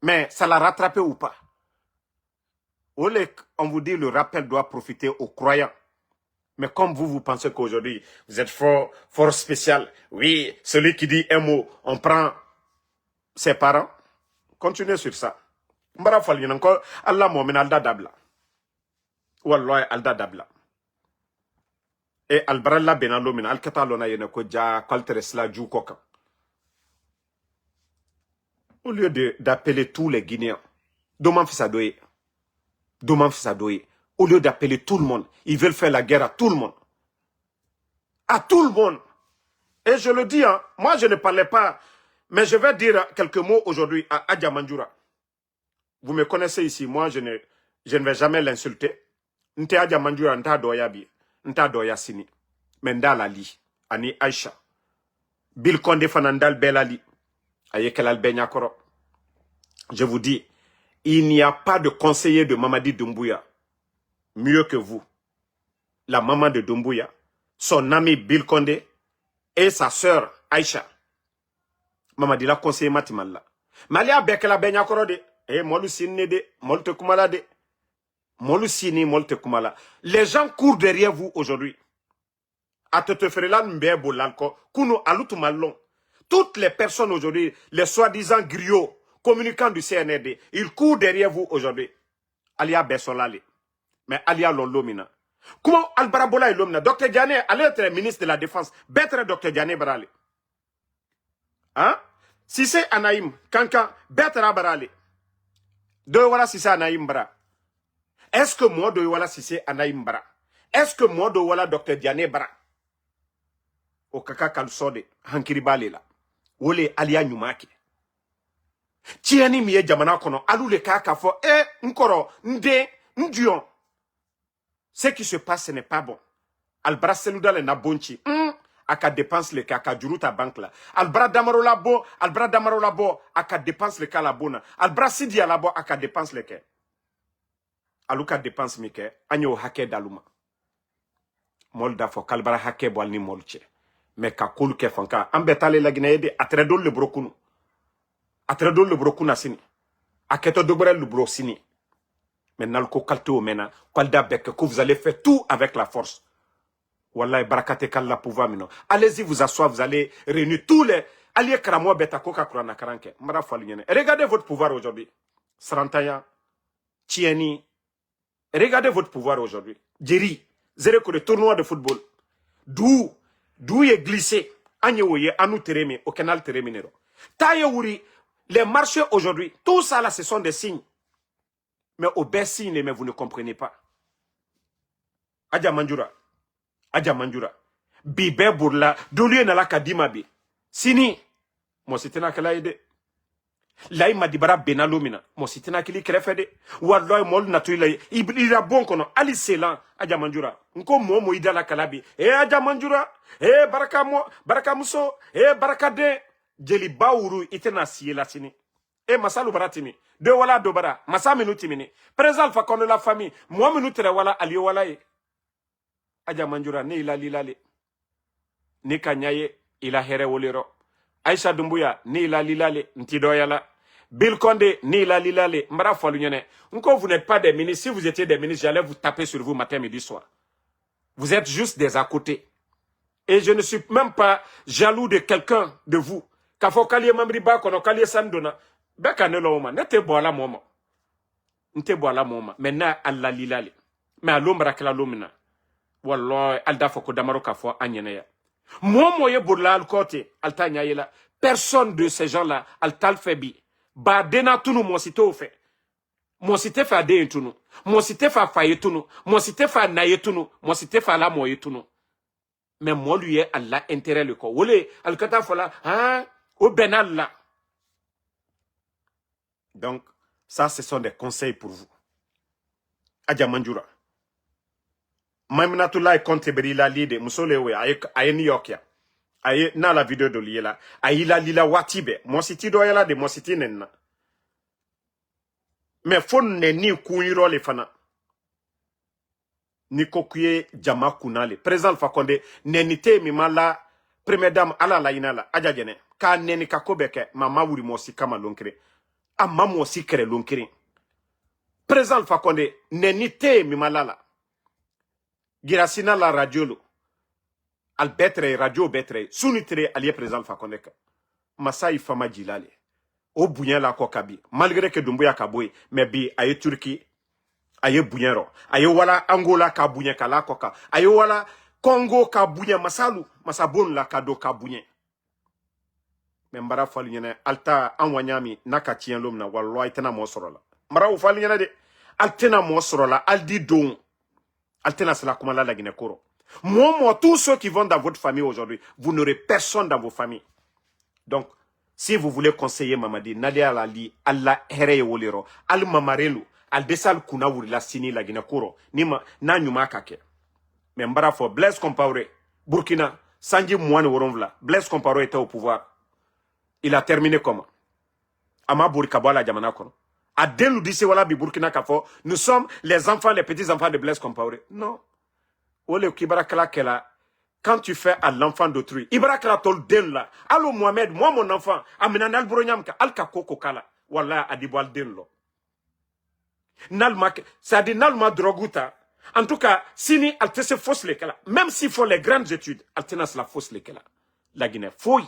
Mais ça l'a rattrapé ou pas? On vous dit le rappel doit profiter aux croyants. Mais comme vous pensez qu'aujourd'hui, vous êtes fort spécial. Oui, celui qui dit un mot, on prend ses parents. Continuez sur ça. Mbara falien encore Allah momen alda dabla. Wallahi alda dabla. Et albralla benalo min alkatalona yene ko ja kalteresla ju koka. Au lieu d'appeler tous les Guinéens, Doman Fissadoye, au lieu d'appeler tout le monde, ils veulent faire la guerre à tout le monde. À tout le monde. Et je le dis, hein, moi je ne parlais pas, mais je vais dire quelques mots aujourd'hui à Adja Mandjoura. Vous me connaissez ici, moi je ne vais jamais l'insulter. Nte Adja Mandjoura, nta doya bi, nta doya sini. Menda lali, ani Aïcha. Bil Konde Fanandal Belali. Je vous dis, il n'y a pas de conseiller de Mamadi Doumbouya mieux que vous. La maman de Doumbouya, son ami Bil Konde et sa sœur Aïcha. Mamadi la conseiller Matimalla. Malia Bekela Benyakoro de, Molu Sine de, Molte Kumala de, Molu Sini, Molte Kumala. Les gens courent derrière vous aujourd'hui. Ateteferelan Mbebo Lanko, Kuno Alutumalon. Toutes les personnes aujourd'hui, les soi-disant griots, communicants du CNRD, ils courent derrière vous aujourd'hui. Alia Bessolale. Mais Alia Lomina. Comment Albarabola et Lomina? Dr Diané, allez être ministre de la Défense. Betre Dr Diané Barale. Hein? Si c'est Anaïm, Kanka, Betre Barale. De voilà si c'est Anaïm Bra. Est-ce que moi de voilà si c'est Anaïm Bra? Est-ce que moi de voilà Dr Diané Bra? O kaka kalsode, Hankiribale la. Wole alia nyumake. Tieni miye jamana kono, alou le kaka fo, nkoro, nde, ndion. Ce qui se passe, ce n'est pas bon. Albra seluda le nabonchi, aka dépense le kaka juruta banque la. Albra damaro labo, aka dépense le kala bona. Albra sidi labo, aka dépense le ke. Aluka dépense mike, anyo hake daluma. Molda fo kalbara hake boal ni molche. Mais kakulu ke fanka ambetale la Guinée de atredol le brokunu atredol le brokuna sini aketo dobre le brosini mais nalko kalto mena kalda bek que vous allez faire tout avec la force. Wallahi barakate kala pouvoir mino. Allez-y vous asseoir, vous allez réunir tous les alliés kramo beta koka kurana karanke mara falunyene. Regardez votre pouvoir aujourd'hui. Sarantaya Tieni. Regardez votre pouvoir aujourd'hui. Djeri zéro que le tournoi de football. D'où est glissé, anou teremi, au canal tereminero. Taïouri, les marchés aujourd'hui, tout ça là, ce sont des signes. Mais au bas signes, mais vous ne comprenez pas. Adja Mandjoura, Bibe Bourla, Doulé Nala Kadimabi, Sini, moi c'était na kala ide. Là, il m'a dit bara benalomina, moi c'était na kili krefede. Walloy mol natula, il a bon kono, Ali Selan, Adja Mandjoura. Nko mo ida la kalabi. Adja Mandjoura. Baraka Muso, Baraka de Jeli Baourou itena siye la sini. Masalou baratimi. De wala dobara, masa minuti mini. Présal fa kono la famille, moi minutere wala ali wala ye. Adja Mandjoura ne ila lilale. Ni kanyaye ila here wolero. Aïcha Doumbouya ne ila lilale ntidoyala. Bil Konde ne ila lilale mbara falunyene. Nko vous n'êtes pas des ministres, si vous étiez des ministres, j'allais vous taper sur vous matin midi soir. Vous êtes juste des à côté. Et je ne suis même pas jaloux de quelqu'un de vous. Kafo kaliye mamriba kono kaliye sandona. Beka ne lo nete boala moma. Nte boala moma. Maintenant alla lilale. Mais alombra kala lomina. Wallahi alda foko damaro kafo anyene. Moi moye burla al côté alta nyayela. Personne de ces gens-là altal febi. Ba dena tunu mo sito fait. Mo site fa de tunu. Mo site fa faye tunu. Mo site fa naye tunu. Mo site fa la moye tunu. Mais moi, lui, Allah intérêt le corps. Wole, al-kata fola, hein, au benal là. Donc, ça, ce sont des conseils pour vous. Adja Mandjoura. Maminatullah compte berila lide musolewe aye New York ya. Aye na la vidéo de liela. Aye la lila watibe. Mon siti doyala de mon siti nenna. Mais fon ne ni kunyiro le fana. Ni kokuye jama kunale. Président Fakonde nenite mimala première dame ala la inala ajajene. Ka neni kakobeke mama wuri mosi kama lonkere. A mamu osi kere lonkere. Président Fakonde nenite mimala. Girasina la radio lo. Al betre radio betre. Sunitre aliye président Fakonde ka. Masai fama jilale. O bunye la kokabi. Malgré que Dumbuya kaboy. Mais bi aye Turki. Aye bunyero. Aye wala Angola ka bunye ka la koka. Aye wala Congo ka bunye masalu. Masabon la kado ka bunye. Mbara fali nyene. Alta anwanyami naka tien lom na walwa itena mosorola. Mbara ufali nyene de. Altena mosorola. Aldi don. Altena c'est la kumala la Guinée-Koro. Moi, tous ceux qui vont dans votre famille aujourd'hui, vous n'aurez personne dans vos familles. Donc, si vous voulez conseiller Mamadi, Nadia Lali, Allah Hereye Wolero, Al Mamarelu, Al Desal Kuna la Sini la Guinée-Koro, Nima, na Nyuma Kake. Mais Mbara fo, Blaise Compaoré, Burkina, Sanji Mouane Woronvla, Blaise Compaoré était au pouvoir. Il a terminé comment? Ama Burkabala Jamana Kono. Adel dise wala bi Burkina Kafo, nous sommes les enfants, les petits-enfants de Blaise Compaoré. Non. Ole Kibarakala Kela, quand tu fais à l'enfant d'autrui, Ibarakala tol den la, allo Mohamed, moi mon enfant, amenan albronyamka, alka koko kala, wala adibwal den lo. Nalma, ça dit nalma droguta. En tout cas, sini altese fausse les kala, même s'il faut les grandes études, altenas la fausse les kala. La Guinée, fouille.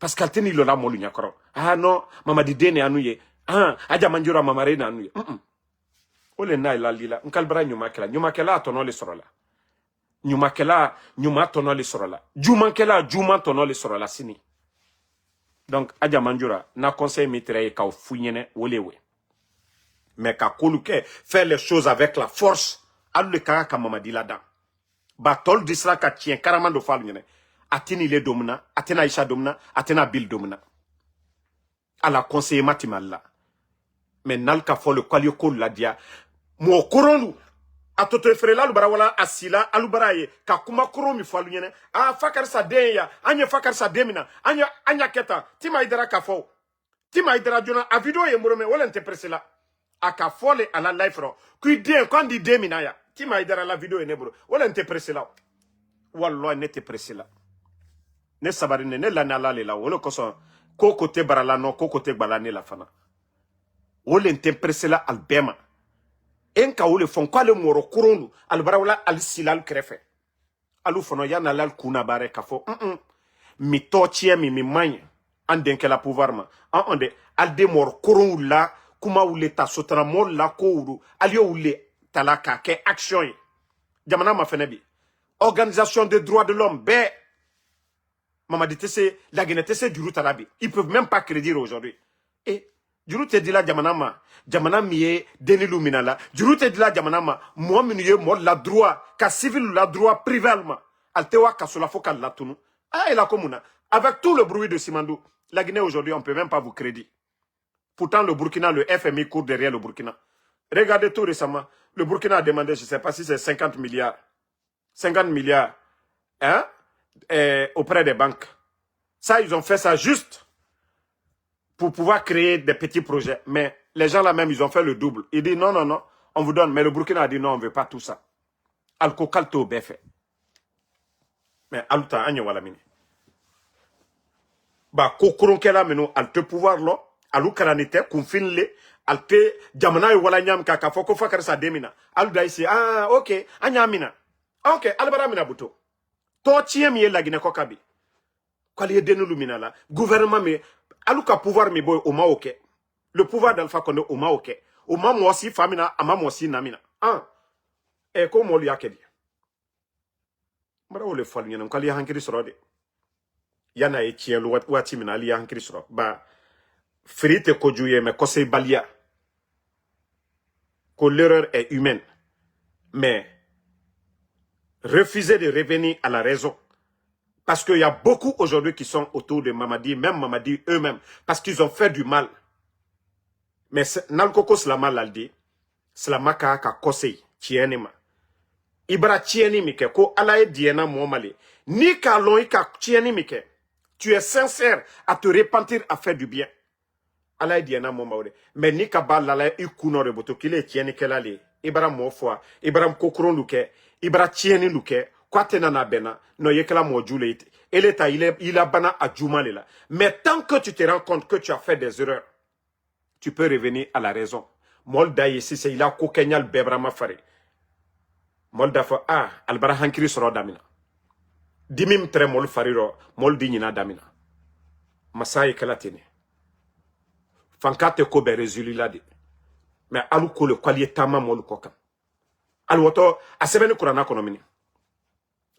Parce qu'alteni lola molu nyakoro. Ah non, Mamadi dene anouye. Ah, aja manjura mamare na anouye. Ole na ila lila. Nkalbra nyumakela. Nyumakela atono le sorola. Nyumakela, nyuma tono le sorola. Jumankela, juma tono le sorola sini. Donc, aja manjura, na conseil mitreye ka founyene olewe. Mais ka koluke, faire les choses avec la force. Alu le kaka ka Mamadi là-dedans. Batol disra ka tien karamando falunyene. Ateni le domna, atena Isha domna, atena Bill domna. À la conseiller Matimalla. Mais nalka fo le kwalio kol la dia. Mo koronu. Atoto efrela lubara wala asila alubaraye. Ka kuma koro mi falu nyene. Ah fakar sa deya. Anya fakar sa demina. Anya keta. Tima idera kafo. Tima idera jona. A video ye murome. Wala nte presela. A ka fole ala life ro. Kui den kandi demina ya. Tima idera la video ye nebro. Wala nte presela. Wallah nete presela. Ne sabarine ne la nala le la wolo koso ko kote barala no ko kote balane la fana wole ntempresela albema enka wole fon kwa le moro kuronu albarawla al silal krefe alu fono yana lal kuna bare kafo mi tochie mi manye anden ke la pouvoir ma ande al de mor kuronu la kuma wule ta sotra mol la ko uru alio wule talaka ke action jamana ma fenebi organisation des droits de l'homme be Mamadi Tese, la Guinée Tese Djurou Tarabi. Ils peuvent même pas crédire aujourd'hui. Et Djurou te dit la Djamanama, Djamana miye Denilou Minala, Djurou te dit la Djamanama, moi miye moi la droit, ka civil la droit privalement. Altewa kasola foka la tunu. Ah, et la commune. Avec tout le bruit de Simandou, la Guinée aujourd'hui, on peut même pas vous créditer. Pourtant, le Burkina, le FMI court derrière le Burkina. Regardez tout récemment. Le Burkina a demandé, je ne sais pas si c'est 50 milliards. 50 milliards. Hein? Auprès des banques. Ça, ils ont fait ça juste pour pouvoir créer des petits projets. Mais les gens là-même, ils ont fait le double. Ils disent non, non, non, on vous donne. Mais le Burkina a dit non, on ne veut pas tout ça. Alko kalto befe. Mais aluta anya wala mini. Ba kokoron kela meno alte pouvoir lo, alu karanite kunfinle, alte jamana wala nyam kaka foko fakar sa demina. Alu da ici ah OK, anya mina. OK, albara mina buto. To tiem ye la Guinée kokabi. Kwali denu lumina la, gouvernement me aluka pouvoir me boy oma OK. Le pouvoir d'Alpha Condé oma OK. Oma moi aussi famina, ama moi aussi namina. Ah. E ko mo lu yakedi. Mbara wole falu nyana kwali hankiri sorode. Yana e tielu wati mina ali hankiri soro. Ba frite kojuye me kose balia. Que l'erreur est humaine. Mais refuser de revenir à la raison. Parce qu'il y a beaucoup aujourd'hui qui sont autour de Mamadi, même Mamadi eux-mêmes, parce qu'ils ont fait du mal. Mais Nalkoko Slama l'aldi, Slama ka kosei, tienema. Ibra tieni mike, ko ala e diena momale. Ni kalon ika tieni mike. Tu es sincère à te repentir, à faire du bien. Ala e diena momale. Mais ni kaba lala e kuno reboto, kile tieni kelale. Ibra mofwa, Ibra mkokron luke, Ibra tieni luke, kwa tena na bena, no yekela mojule ite. Eleta, il a bana a djoumalela. Mais tant que tu te rends compte que tu as fait des erreurs, tu peux revenir à la raison. Molda ici, c'est il a kokenyal bebrama fare. Molda fa albara hankiri soro damina. Dimim tre mol fariro, mol dignina damina. Masaye kalatene. Fankate ko be rezuli lade. Mais alu ko le kwaliye tama mol koka. Alu woto asebeni kurana konomini.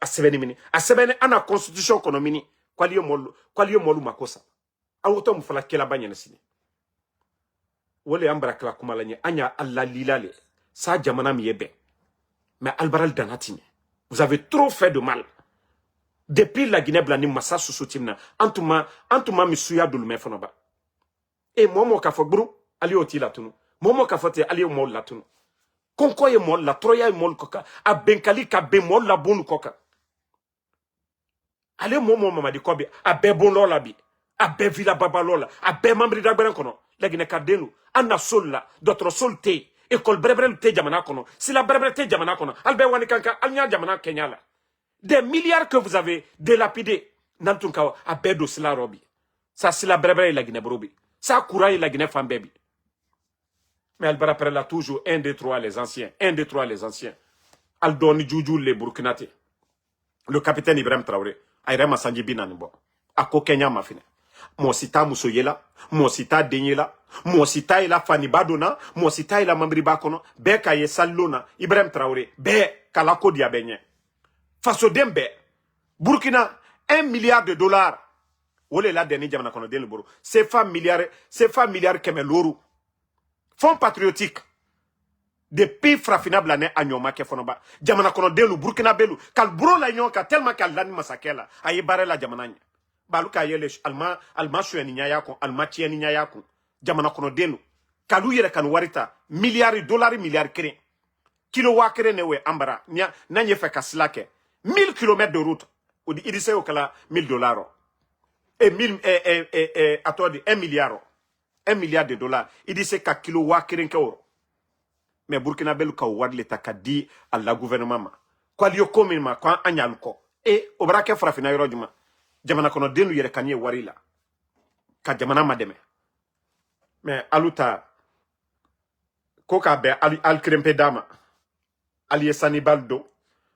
Asebeni mini. Asebeni ana constitution konomini. Kwaliye molu makosa. Alu woto mufala kela banyene sini. Wole ambra kala kumalanye anya alla lilale. Sa jamana miyebe. Mais albaral danatine. Vous avez trop fait de mal. Depuis la Guinée blani massa susutimna. Antuma misuya dulume fonoba. Et momo kafogbru ali oti latunu. Momo kafote ali mol latunu. Konko ye mol la troya ye mol koka. A benkali ka be mol la bonu koka. Ale momo mamadi kobi. A be bon lola bi. A be villa baba lola. A be mambri dagberen kono. La Guinée kadenu. Anna sol la. D'autres sol te. École brebrel te jamana kono. Si la brebrel te jamana kono. Albe wani kanka. Alnya jamana kenyala. Des milliards que vous avez délapidés. Nantunkawa. A bedo sila robi. Ça si la brebrel la Guinée brobi. Ça couraille la Guinée fambebi. Mais elle rappelle là toujours 1, 2, 3 les anciens. 1, 2, 3 les anciens. Aldoni Djoudjou les Burkinate. Le capitaine Ibrahim Traoré. Ayrema Sanji Binanibo. Ako Kenya mafine. Mosita Musoyela. Mosita Denyela. Mosita ila Fani Badona. Mosita ila Mambri Bakono. Be Kaye Salona. Ibrahim Traoré. Be Kalako Diabenye. Faso Dembe. Burkina. 1 milliard de dollars. Wole la dernière jamana kono den boro. C'est fa milliard keme loru. Fonds patriotique. Depuis frafinable année à Nyoma ke fonoba. Jamana kono den Burkina belu. Kal bro la nyonka tellement kal lani masakela. Aye bare la jamana nya. Baluka yele alma shweni nyaya kon. Alma tieni nyaya kon. Jamana kono denu. Kalu yere kan warita. Milliard dollars milliard kren. Kilo wakere newe ambara. Nanye fe kaslake. 1000 km de route. Odi idise okala $1000. Et attendez, 1 milliard. 1 milliard de dollars. Il dit c'est qu'à kilo wa kirenke oro. Mais Burkina Belu ka wadle takadi à la gouvernement. Kwa liyo komima kwa anyaluko. Et obrake frafina yorojuma. Jamana kono denu yere kanye warila. Ka jamana mademe. Mais aluta koka be al krempe dama. Aliye sani baldo.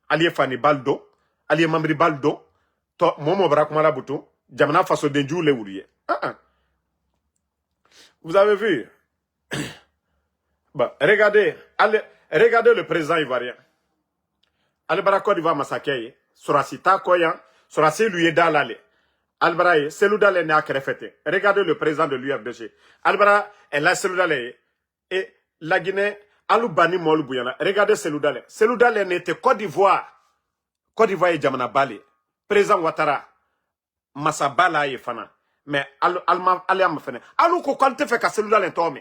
Aliye fani baldo. Aliye mambri baldo. To momo barakumala buto. Jamana faso denjou le wouliye. Vous avez vu? Bon, regardez le président ivoirien. Albara Côte d'Ivoire massacré. Sorasita Koyan. Sorasi lui est dans l'allée. Albara, c'est l'oudalé n'a qu'à fêter. Regardez le président de l'UFDG. Albara, elle a celui et la Guinée, Aloubani Moloubouyana. Regardez celui-là. Celui-là n'était Côte d'Ivoire. Côte d'Ivoire et Djamana Bali. Président Ouattara. Massabala et Fana. Mais Alma Fene. Alou ko te fait casser l'oudalé tome.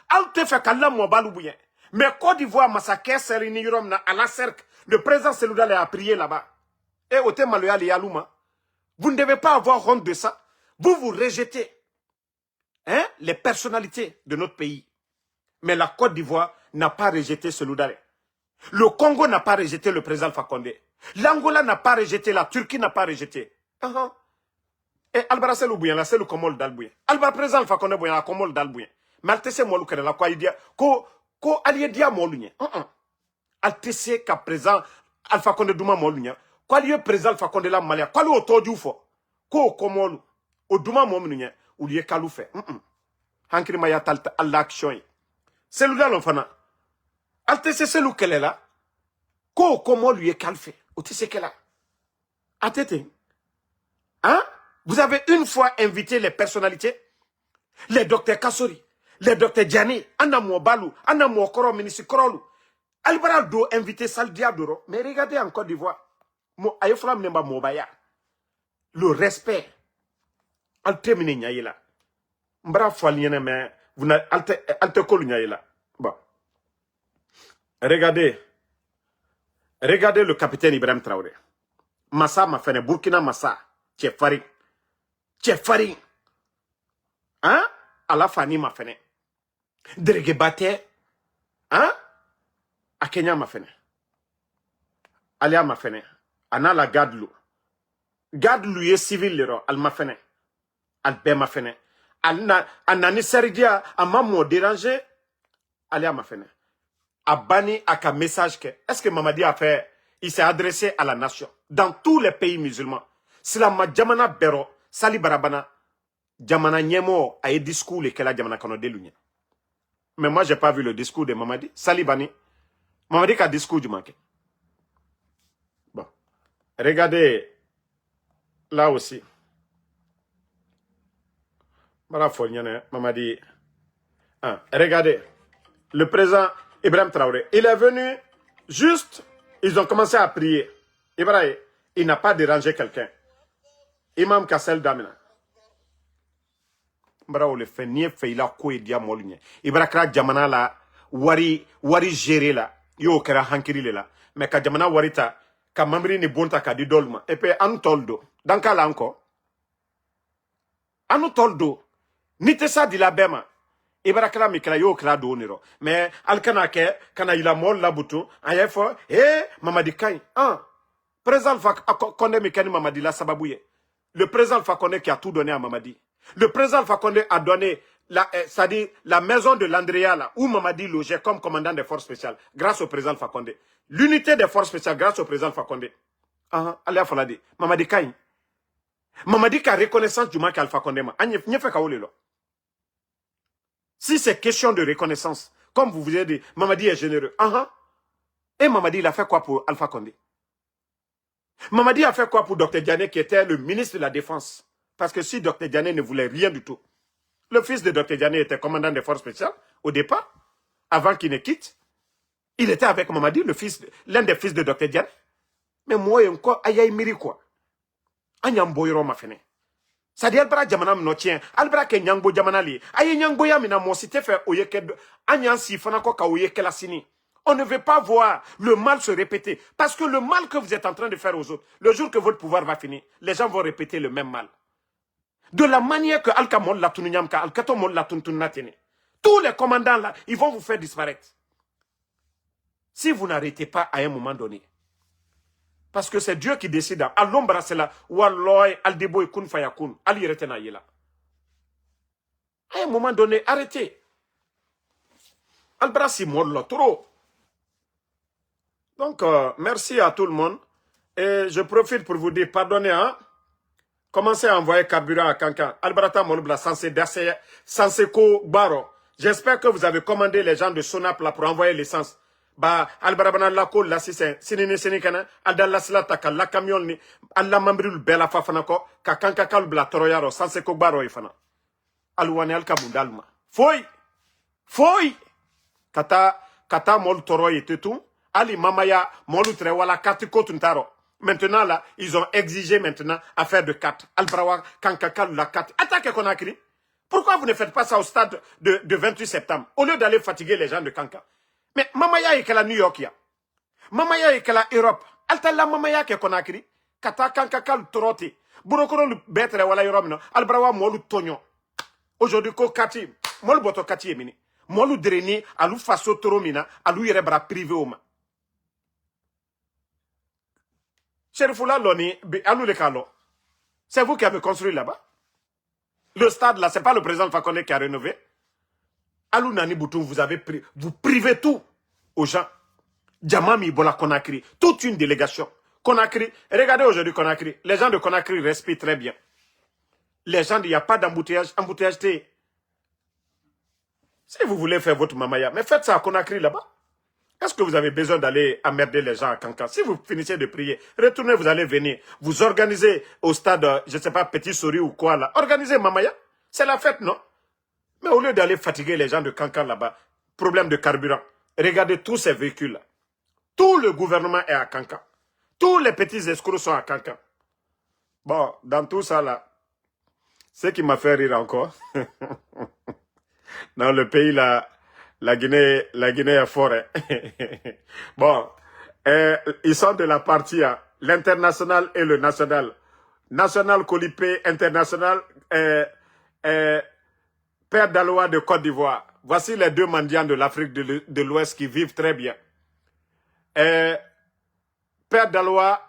Al te fait qu'Allah Mouabaloubouyen. Mais Côte d'Ivoire massacre Serini Yurom à la cercle. Le président Seloudalé a prié là-bas. Et au thème Maloya Yalouma. Vous ne devez pas avoir honte de ça. Vous rejetez les personnalités de notre pays. Mais la Côte d'Ivoire n'a pas rejeté Seloudalé. Le Congo n'a pas rejeté le président Fakonde. L'Angola n'a pas rejeté, la Turquie n'a pas rejeté. Et Albara Selou Bouyen, la Selou Komol d'Albouyen. Albara président Fakonde Bouyen, la Komol d'Albouyen. Mais Altese Molou Kere, la quoi il dit, ko allié dia Molouyen. Altese ka présent Alpha Condé Douma Molouyen. Quoi lieu président Alpha Condé la Malia. Quoi lieu autour du fo. Ko Komolou. Au Douma Molouyen. Ou lié Kalou fait. Hankri Maya Talta à l'action. C'est là l'enfant. Altese Selou Kele est là. Ko Komolou lié Kalfé. Ou tu sais qu'elle a. Atete. Vous avez une fois invité les personnalités, les docteurs Kassori, les docteurs Djani, Anna Balou, Anna Koro, ministre Korolou. Albara do invité Saldia Doro. Mais regardez en Côte d'Ivoire. Le respect. Al termine Nyaïla. Mbra Falienne, mais vous n'avez Alte Kolu Nyaïla. Bon. Regardez. Regardez le capitaine Ibrahim Traoré. Massa m'a fait Burkina Massa. Tchefari. Tchefari. Hein? Allah Fani m'a fait. Dregebate. Hein? A Kenya m'a fait. Alia m'a fait. Ana la garde l'eau. Garde lui est civil l'ero. Al m'a fait. Al be m'a fait. Al nani seridia. A m'a dérangé. Alia m'a fait. A banni à un message que. Est-ce que Mamadi a fait? Il s'est adressé à la nation. Dans tous les pays musulmans. Silama Jamana Bero. Sali Barabana. Jamana Nyemo a eu discours et qu'elle a Jamana Kanode Lunia. Mais moi, je n'ai pas vu le discours de Mamadi. Sali Bani. Mamadi a discours du manqué. Bon. Regardez. Là aussi. Mamadi. Hein, regardez. Le président Ibrahim Traoré. Il est venu juste. Ils ont commencé à prier. Ibrahim, il n'a pas dérangé quelqu'un. Imam Kassel Damina. Bravo le fait ni fait il a quoi dia molgne. Ibrahim jamana la wari géré la. Yo kera hankiri le la. Mais ka jamana warita ka mamri ni bonta ka di dolma. Et puis anu toldo. Dans quel encore? Anu toldo. Ni te sa di la bema. Ibarakala mikala yo kra do niro. Mais alkana ke kana ila mol la butu. Ayefo Mamadi Kain. Président Alpha Condé mikani Mamadi la sababouye. Le président Alpha Condé qui a tout donné à Mamadi. Le président Alpha Condé a donné c'est-à-dire la maison de l'Andrea là où Mamadi logeait comme commandant des forces spéciales grâce au président Alpha Condé. L'unité des forces spéciales grâce au président Alpha Condé. Allez Faladi. Mamadi Kain. Mamadi qui a reconnaissance du manque Alpha Condé ma. N'y fait kaole lo. Si c'est question de reconnaissance, comme vous avez dit, Mamadi est généreux. Et Mamadi, il a fait quoi pour Alpha Condé? Mamadi a fait quoi pour Dr Diané qui était le ministre de la Défense? Parce que si Dr Diané ne voulait rien du tout, le fils de Dr Diané était commandant des forces spéciales au départ, avant qu'il ne quitte. Il était avec Mamadi, l'un des fils de Dr Diané. Mais moi, encore, aïe, miri quoi? Agnam boyro ma fene. C'est-à-dire, Albra Jamana m'notien, Albra ke nyangbo Jamana li. Aye nyangbo ya mina mo si te fait oyeke, Agnan si fanako ka oyeke la sini. On ne veut pas voir le mal se répéter. Parce que le mal que vous êtes en train de faire aux autres, le jour que votre pouvoir va finir, les gens vont répéter le même mal. De la manière que Al-Kamon la tununyamka, Al-Katomon la tuntunatene. Tous les commandants là, ils vont vous faire disparaître. Si vous n'arrêtez pas à un moment donné. Parce que c'est Dieu qui décide. À l'ombre, c'est là. Walloy, al-debo et kun fayakun. Al-yiretena yela. À un moment donné, arrêtez. Al-Brasi mollo, trop. Donc, merci à tout le monde. Et je profite pour vous dire, pardonnez, commencez à envoyer carburant à Kankan. Albrata Molubla, Sanseko Baro. J'espère que vous avez commandé les gens de Sonap là pour envoyer l'essence. Bah, Albarabana Lako, la Sinine Senikana, Aldala Slataka, la camion ni, Alla Mambril Bella Fafanako, Kakanka Kalbla Toroyaro, Sanseko Baro Ifana. Alouane Alkabundalma. Foi! Kata Mol Toroy et tout. Ali Mamaya, Molutre, Wala Katiko Tuntaro. Maintenant, là, ils ont exigé maintenant à faire de 4. Albrawa, Kankakal, la 4. Attaquez Conakry. Pourquoi vous ne faites pas ça au stade de 28 septembre, au lieu d'aller fatiguer les gens de Kanka? Mais Mamaya est qu'elle a New York, ya. Mamaya est qu'elle a Europe. Altala Mamaya est Conakry. Kata Kankakal Toroti. Burokoro le betre wala Europe, no. Albrawa, Molu Tonyo. Aujourd'hui, ko Kati, Molu Boto Kati Emini. Molu Dreni, Alou Faso Toromina, Alou Yerebra privé au ma. Cherifoula Loni, Alou le Kalo. C'est vous qui avez construit là-bas. Le stade là, c'est pas le président Fakonde qui a rénové. Alou Nani Boutou, vous privez tout aux gens. Djamami Bola Conakry, toute une délégation. Conakry, regardez aujourd'hui Conakry. Les gens de Conakry respirent très bien. Les gens, il n'y a pas d'embouteillage, embouteillage. Si vous voulez faire votre mamaya, mais faites ça à Conakry là-bas. Est-ce que vous avez besoin d'aller emmerder les gens à Kankan? Si vous finissez de prier, retournez, vous allez venir. Vous organisez au stade, je ne sais pas, Petit Sori ou quoi là. Organisez mamaya. C'est la fête, non? Mais au lieu d'aller fatiguer les gens de Kankan là-bas, problème de carburant. Regardez tous ces véhicules-là. Tout le gouvernement est à Kankan. Tous les petits escrocs sont à Kankan. Bon, dans tout ça là, ce qui m'a fait rire encore, dans le pays là, la Guinée est fort. Bon, Ils sont de la partie, hein, l'international et le national. National Colipé, international, Père Daloa de Côte d'Ivoire. Voici les deux mendiants de l'Afrique de l'Ouest qui vivent très bien. Père Daloa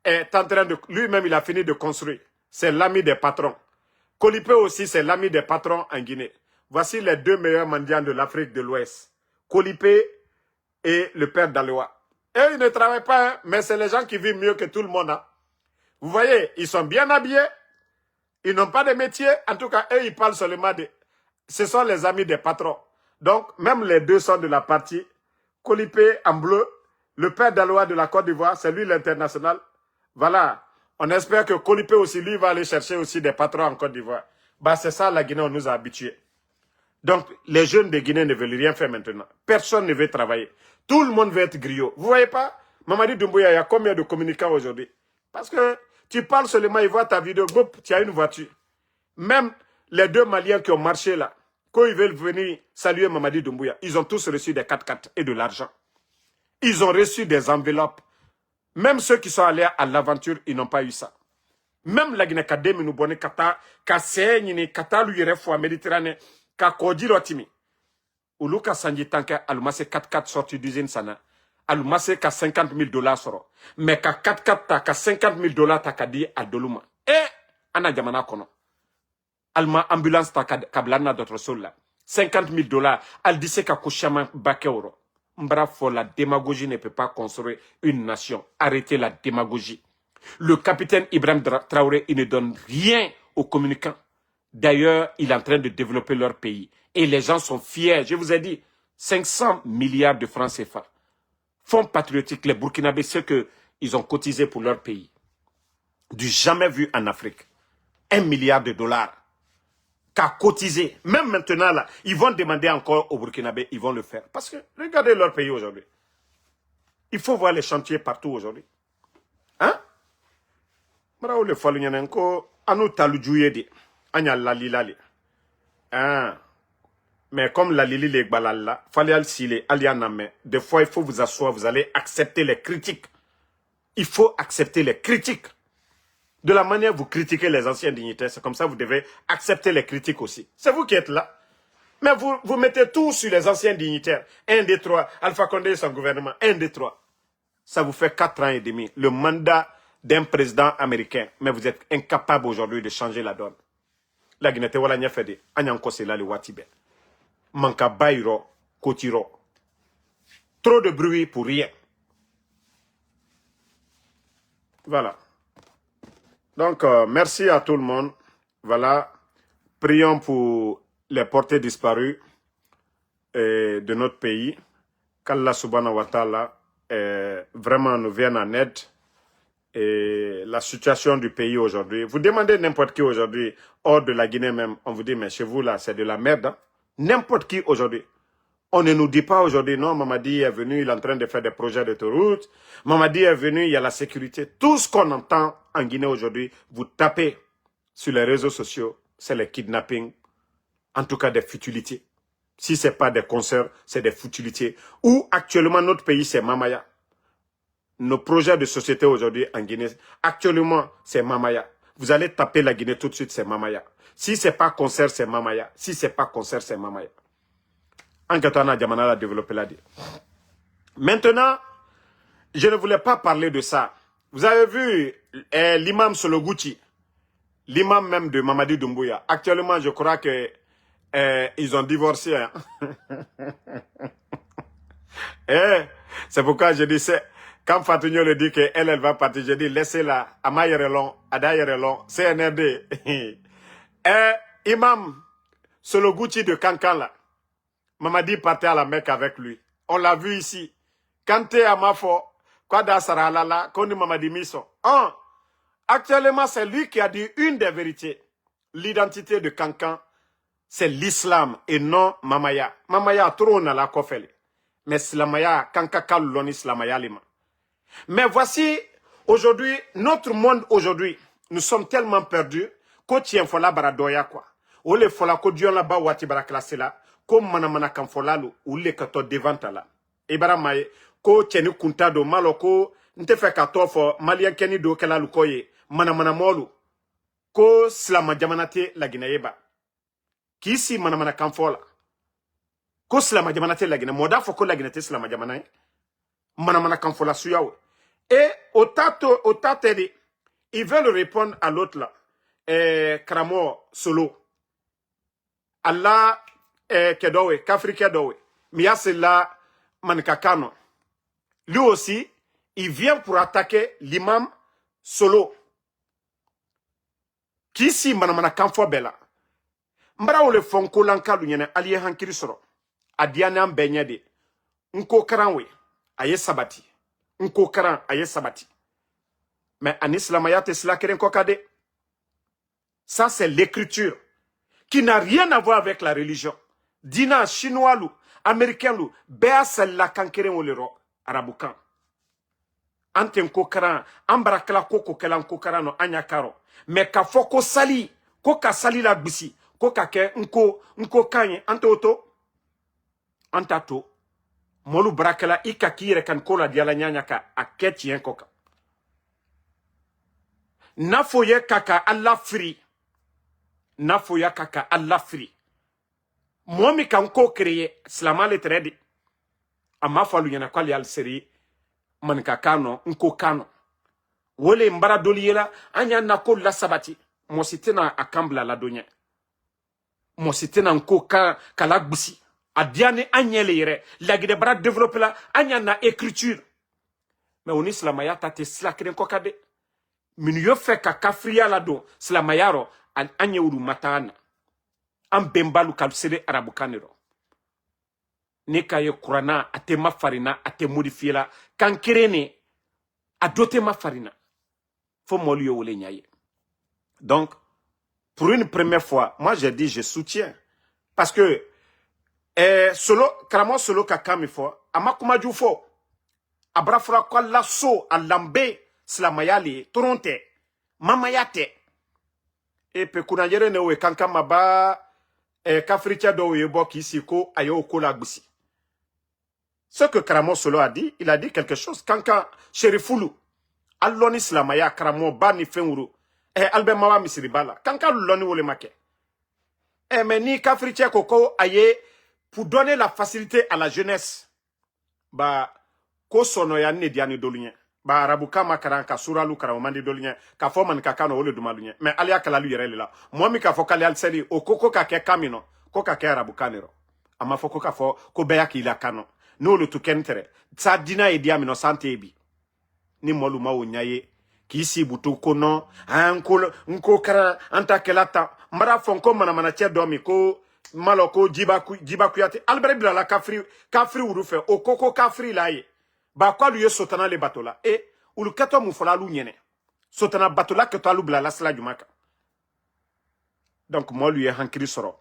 est en train de... Lui-même, il a fini de construire. C'est l'ami des patrons. Colipé aussi, c'est l'ami des patrons en Guinée. Voici les deux meilleurs mendiants de l'Afrique de l'Ouest. Colipé et le Père Daloa. Et ils ne travaillent pas, hein, mais c'est les gens qui vivent mieux que tout le monde. Hein. Vous voyez, ils sont bien habillés. Ils n'ont pas de métier. En tout cas, eux, ils parlent seulement de... Ce sont les amis des patrons. Donc, même les deux sont de la partie. Colipé en bleu. Le Père Daloa de la Côte d'Ivoire, c'est lui l'international. Voilà. On espère que Colipé aussi, lui, va aller chercher aussi des patrons en Côte d'Ivoire. Bah, c'est ça, la Guinée, on nous a habitués. Donc, les jeunes de Guinée ne veulent rien faire maintenant. Personne ne veut travailler. Tout le monde veut être griot. Vous voyez pas? Mamadi Doumbouya, il y a combien de communicants aujourd'hui? Parce que tu parles seulement, ils voient ta vidéo, boum, tu as une voiture. Même les deux Maliens qui ont marché là, quand ils veulent venir saluer Mamadi Doumbouya, ils ont tous reçu des 4x4 et de l'argent. Ils ont reçu des enveloppes. Même ceux qui sont allés à l'aventure, ils n'ont pas eu ça. Même la Guinée Kademi nous bonne kata, Kassé, Kata lui refou Méditerranée, Kakodi Rotimi. Ulu ka sanji tanka alumase 4x4 sorti d'usine sana. Alumase ka $50,000 soro. Mais ka 4x4 ta ka $50,000 ta ka di a doluma. Ana jamana kono. Alma ambulance ta ka blana d'autre sol là. $50,000. Al dise ka kushama bakeuro. Bravo, la démagogie ne peut pas construire une nation. Arrêtez la démagogie. Le capitaine Ibrahim Traoré, il ne donne rien aux communicants. D'ailleurs, il est en train de développer leur pays. Et les gens sont fiers. Je vous ai dit, 500 milliards de francs CFA. Fonds patriotiques, les Burkinabés, c'est qu'ils ont cotisé pour leur pays. Du jamais vu en Afrique. $1 milliard qu'a cotisé. Même maintenant, là, ils vont demander encore aux Burkinabés, ils vont le faire. Parce que, regardez leur pays aujourd'hui. Il faut voir les chantiers partout aujourd'hui. Hein? Bravo, le Falunyanenko, Anou Talujouye, Anya Lalilali. Hein? Mais comme la Lili les balala, fallait aller alianame. Des fois, il faut vous asseoir, vous allez accepter les critiques. Il faut accepter les critiques. De la manière vous critiquez les anciens dignitaires, c'est comme ça vous devez accepter les critiques aussi. C'est vous qui êtes là. Mais vous mettez tout sur les anciens dignitaires. 1, 2, 3, Alpha Condé et son gouvernement. 1, 2, 3. Ça vous fait 4 ans et demi. Le mandat d'un président américain. Mais vous êtes incapable aujourd'hui de changer la donne. La Guinée, voilà, n'y a fait des. Anyanko, c'est là le Watibe. Manka Bayro, Kotiro. Trop de bruit pour rien. Voilà. Donc, merci à tout le monde. Voilà. Prions pour les portées disparues de notre pays. Qu'Allah subhanahu wa ta'ala vraiment nous vienne en aide. Et la situation du pays aujourd'hui. Vous demandez n'importe qui aujourd'hui, hors de la Guinée même, on vous dit, mais chez vous là, c'est de la merde. Hein? N'importe qui aujourd'hui. On ne nous dit pas aujourd'hui, non, Mamadi est venu, il est en train de faire des projets d'autoroute. Mamadi est venu, il y a la sécurité. Tout ce qu'on entend en Guinée aujourd'hui, vous tapez sur les réseaux sociaux, c'est les kidnappings, en tout cas des futilités. Si ce n'est pas des concerts, c'est des futilités. Ou actuellement, notre pays, c'est Mamaya. Nos projets de société aujourd'hui en Guinée, actuellement, c'est Mamaya. Vous allez taper la Guinée tout de suite, c'est Mamaya. Si ce n'est pas concert, c'est Mamaya. Si ce n'est pas concert, c'est Mamaya. Angatana Diamana l'a développé là. Maintenant, je ne voulais pas parler de ça. Vous avez vu l'imam Sologuchi, l'imam même de Mamadi Doumbouya. Actuellement, je crois que ils ont divorcé. Hein. C'est pourquoi je dis, quand Fatunyo le dit qu'elle va partir, je dis laissez-la, Amayerelon, Adayerelon, CNRD. Imam Sologuchi de Kankan là. Mamadi partait à la Mecque avec lui. On l'a vu ici. Quand tu es à Mafo, Kwada Saralala, Kondi Mamadi Miso. Actuellement, c'est lui qui a dit une des vérités. L'identité de Kankan, c'est l'islam et non Mamaya. Mamaya, trop on a la kofele. Mais Islamaya, Kanka Kalulon Islamaya lima. Mais voici, aujourd'hui, notre monde aujourd'hui, nous sommes tellement perdus, qu'au tient fola baradoya quoi. Ou le fola ko dion la ba wati bara classé là. Comme manamana kamfolalu ou le kato devant là. Ebara maye ko cheni kunta do malo ko nte fe ka to fo malien keni do kala lu koye mana molu ko slama jamanate la ginayeba kisi mana kanfola ko slama jamanate la gina moda fo ko la ginate slama jamana mana kanfola suyawe et au tate ils veulent répondre à l'autre là Kramo Solo Allah kedowe kafrika dowe miasela mankakano lui aussi il vient pour attaquer l'imam Solo qui si manamana kanfo bela mbara wole fonko lanka du nyene aliye hankiri soro adiane am benyede nko karanwe aye sabati nko karan aye sabati mais en islam ayate sila keren kokade. Ça c'est l'écriture qui n'a rien à voir avec la religion. Dina chinois lu américain lu bea sella kankeren wolero arabukan anten ko karan ambrakala koko kelan ko karano anya karo mais ka foko sali ko ka sali la bisi ko ka ke nko kanye antoto antato molu brakala ikakire kan ko la diala nyanya ka aketi en koka nafoye kaka Allah free nafoya kaka Allah free momi kan ko créer slamale tredi amma falu yana kwali al seri man kakano nko kano wole mbara doliela anya nako la sabati mo sitena akambla la donya mo sitena nko kala gbusi adiane anyele yere la gide bara développer la anya na écriture mais on islamaya tate slakren kokade min yo fe ka kafriya la do slamayaro an anye uru matana am bembalu kalsele arabukanero ne kaye kurana ate mafarina ate modifier la kankirene adote mafarina faut molu yo wole nyaye. Donc pour une première fois moi j'ai dit je soutiens parce que solo Kramo Solo kakami fo amakuma ju fo abrafra kwa lasso alambe slamayali toronte mamayate et pe kunajere ne we kankama ba kafricha do yebo kisiko ayo ko la gbusi. Ce que Kramo Solo a dit, il a dit quelque chose. Kanka Sherifoulou, Alloni Slamaya, Kramo Bani Fenuru, Albert Mawa Misribala, Kanka Loni Wole Make. Mais ni Kafriche Koko aye, pour donner la facilité à la jeunesse, ba, ko sono ya ne diani dolunye, ba arabuka makaran ka suralu karamandi dolunye, ka foman kakano ole dumalunye, mais alia kalalu yerele la. Moi mi ka fokali al seri, o koko ka ke kamino, koka ke arabukanero. Ama foko ka fo, ko beya ki ila kano. No le tukentere sa dina e dia mino sante ebi ni molu ma onyaye ki si butu kono nko kara anta kelata mbara fonko mana che domi ko maloko jiba kuyate albert bila la kafri urufe o koko kafri laye ba kwa lu sotana le batola e ulu kato mu fola lu nyene sotana batola ke to alu bila la sala jumaka. Donc molu ye hankiri soro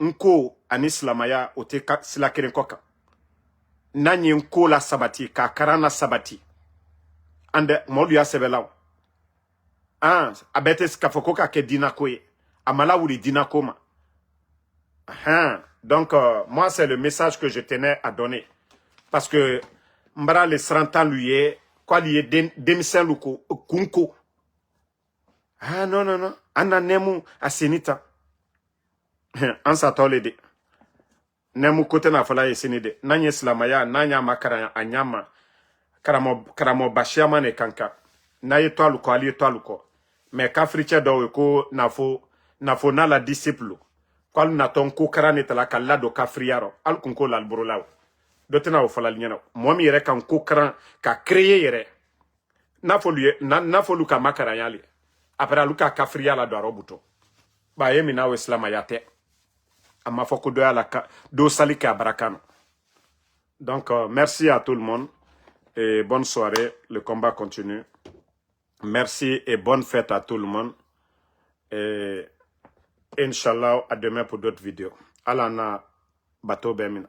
nko anislamaya o te sila keren koka nanyi nko la sabati ka karana sabati ande molu ya sebelaw abete skafoko ka ke dinakoye amala wuli dinakoma. Donc moi c'est le message que je tenais à donner parce que mbara le 30 ans lui quoi lui demisen luko kunko non ana nemu asenita ansa tolede nemu kote na fala yesenide nanye slamaya nanya makara anyama karamo bashiama ne kanka na yeto aluko ali yeto aluko mais kafriche do ko nafo na la disciple kwal na ton ko karane tala kala do kafriaro al kunko la alborolaw do tena o fala nyana momi yere kan ko karan ka créer yere nafo luka makara yali après luka kafriala do arobuto ba yemi na o islamaya te ama foko do ala do salika barakano. Donc merci à tout le monde et bonne soirée, le combat continue. Merci et bonne fête à tout le monde et Inch'Allah à demain pour d'autres vidéos. Alana bateau bemina.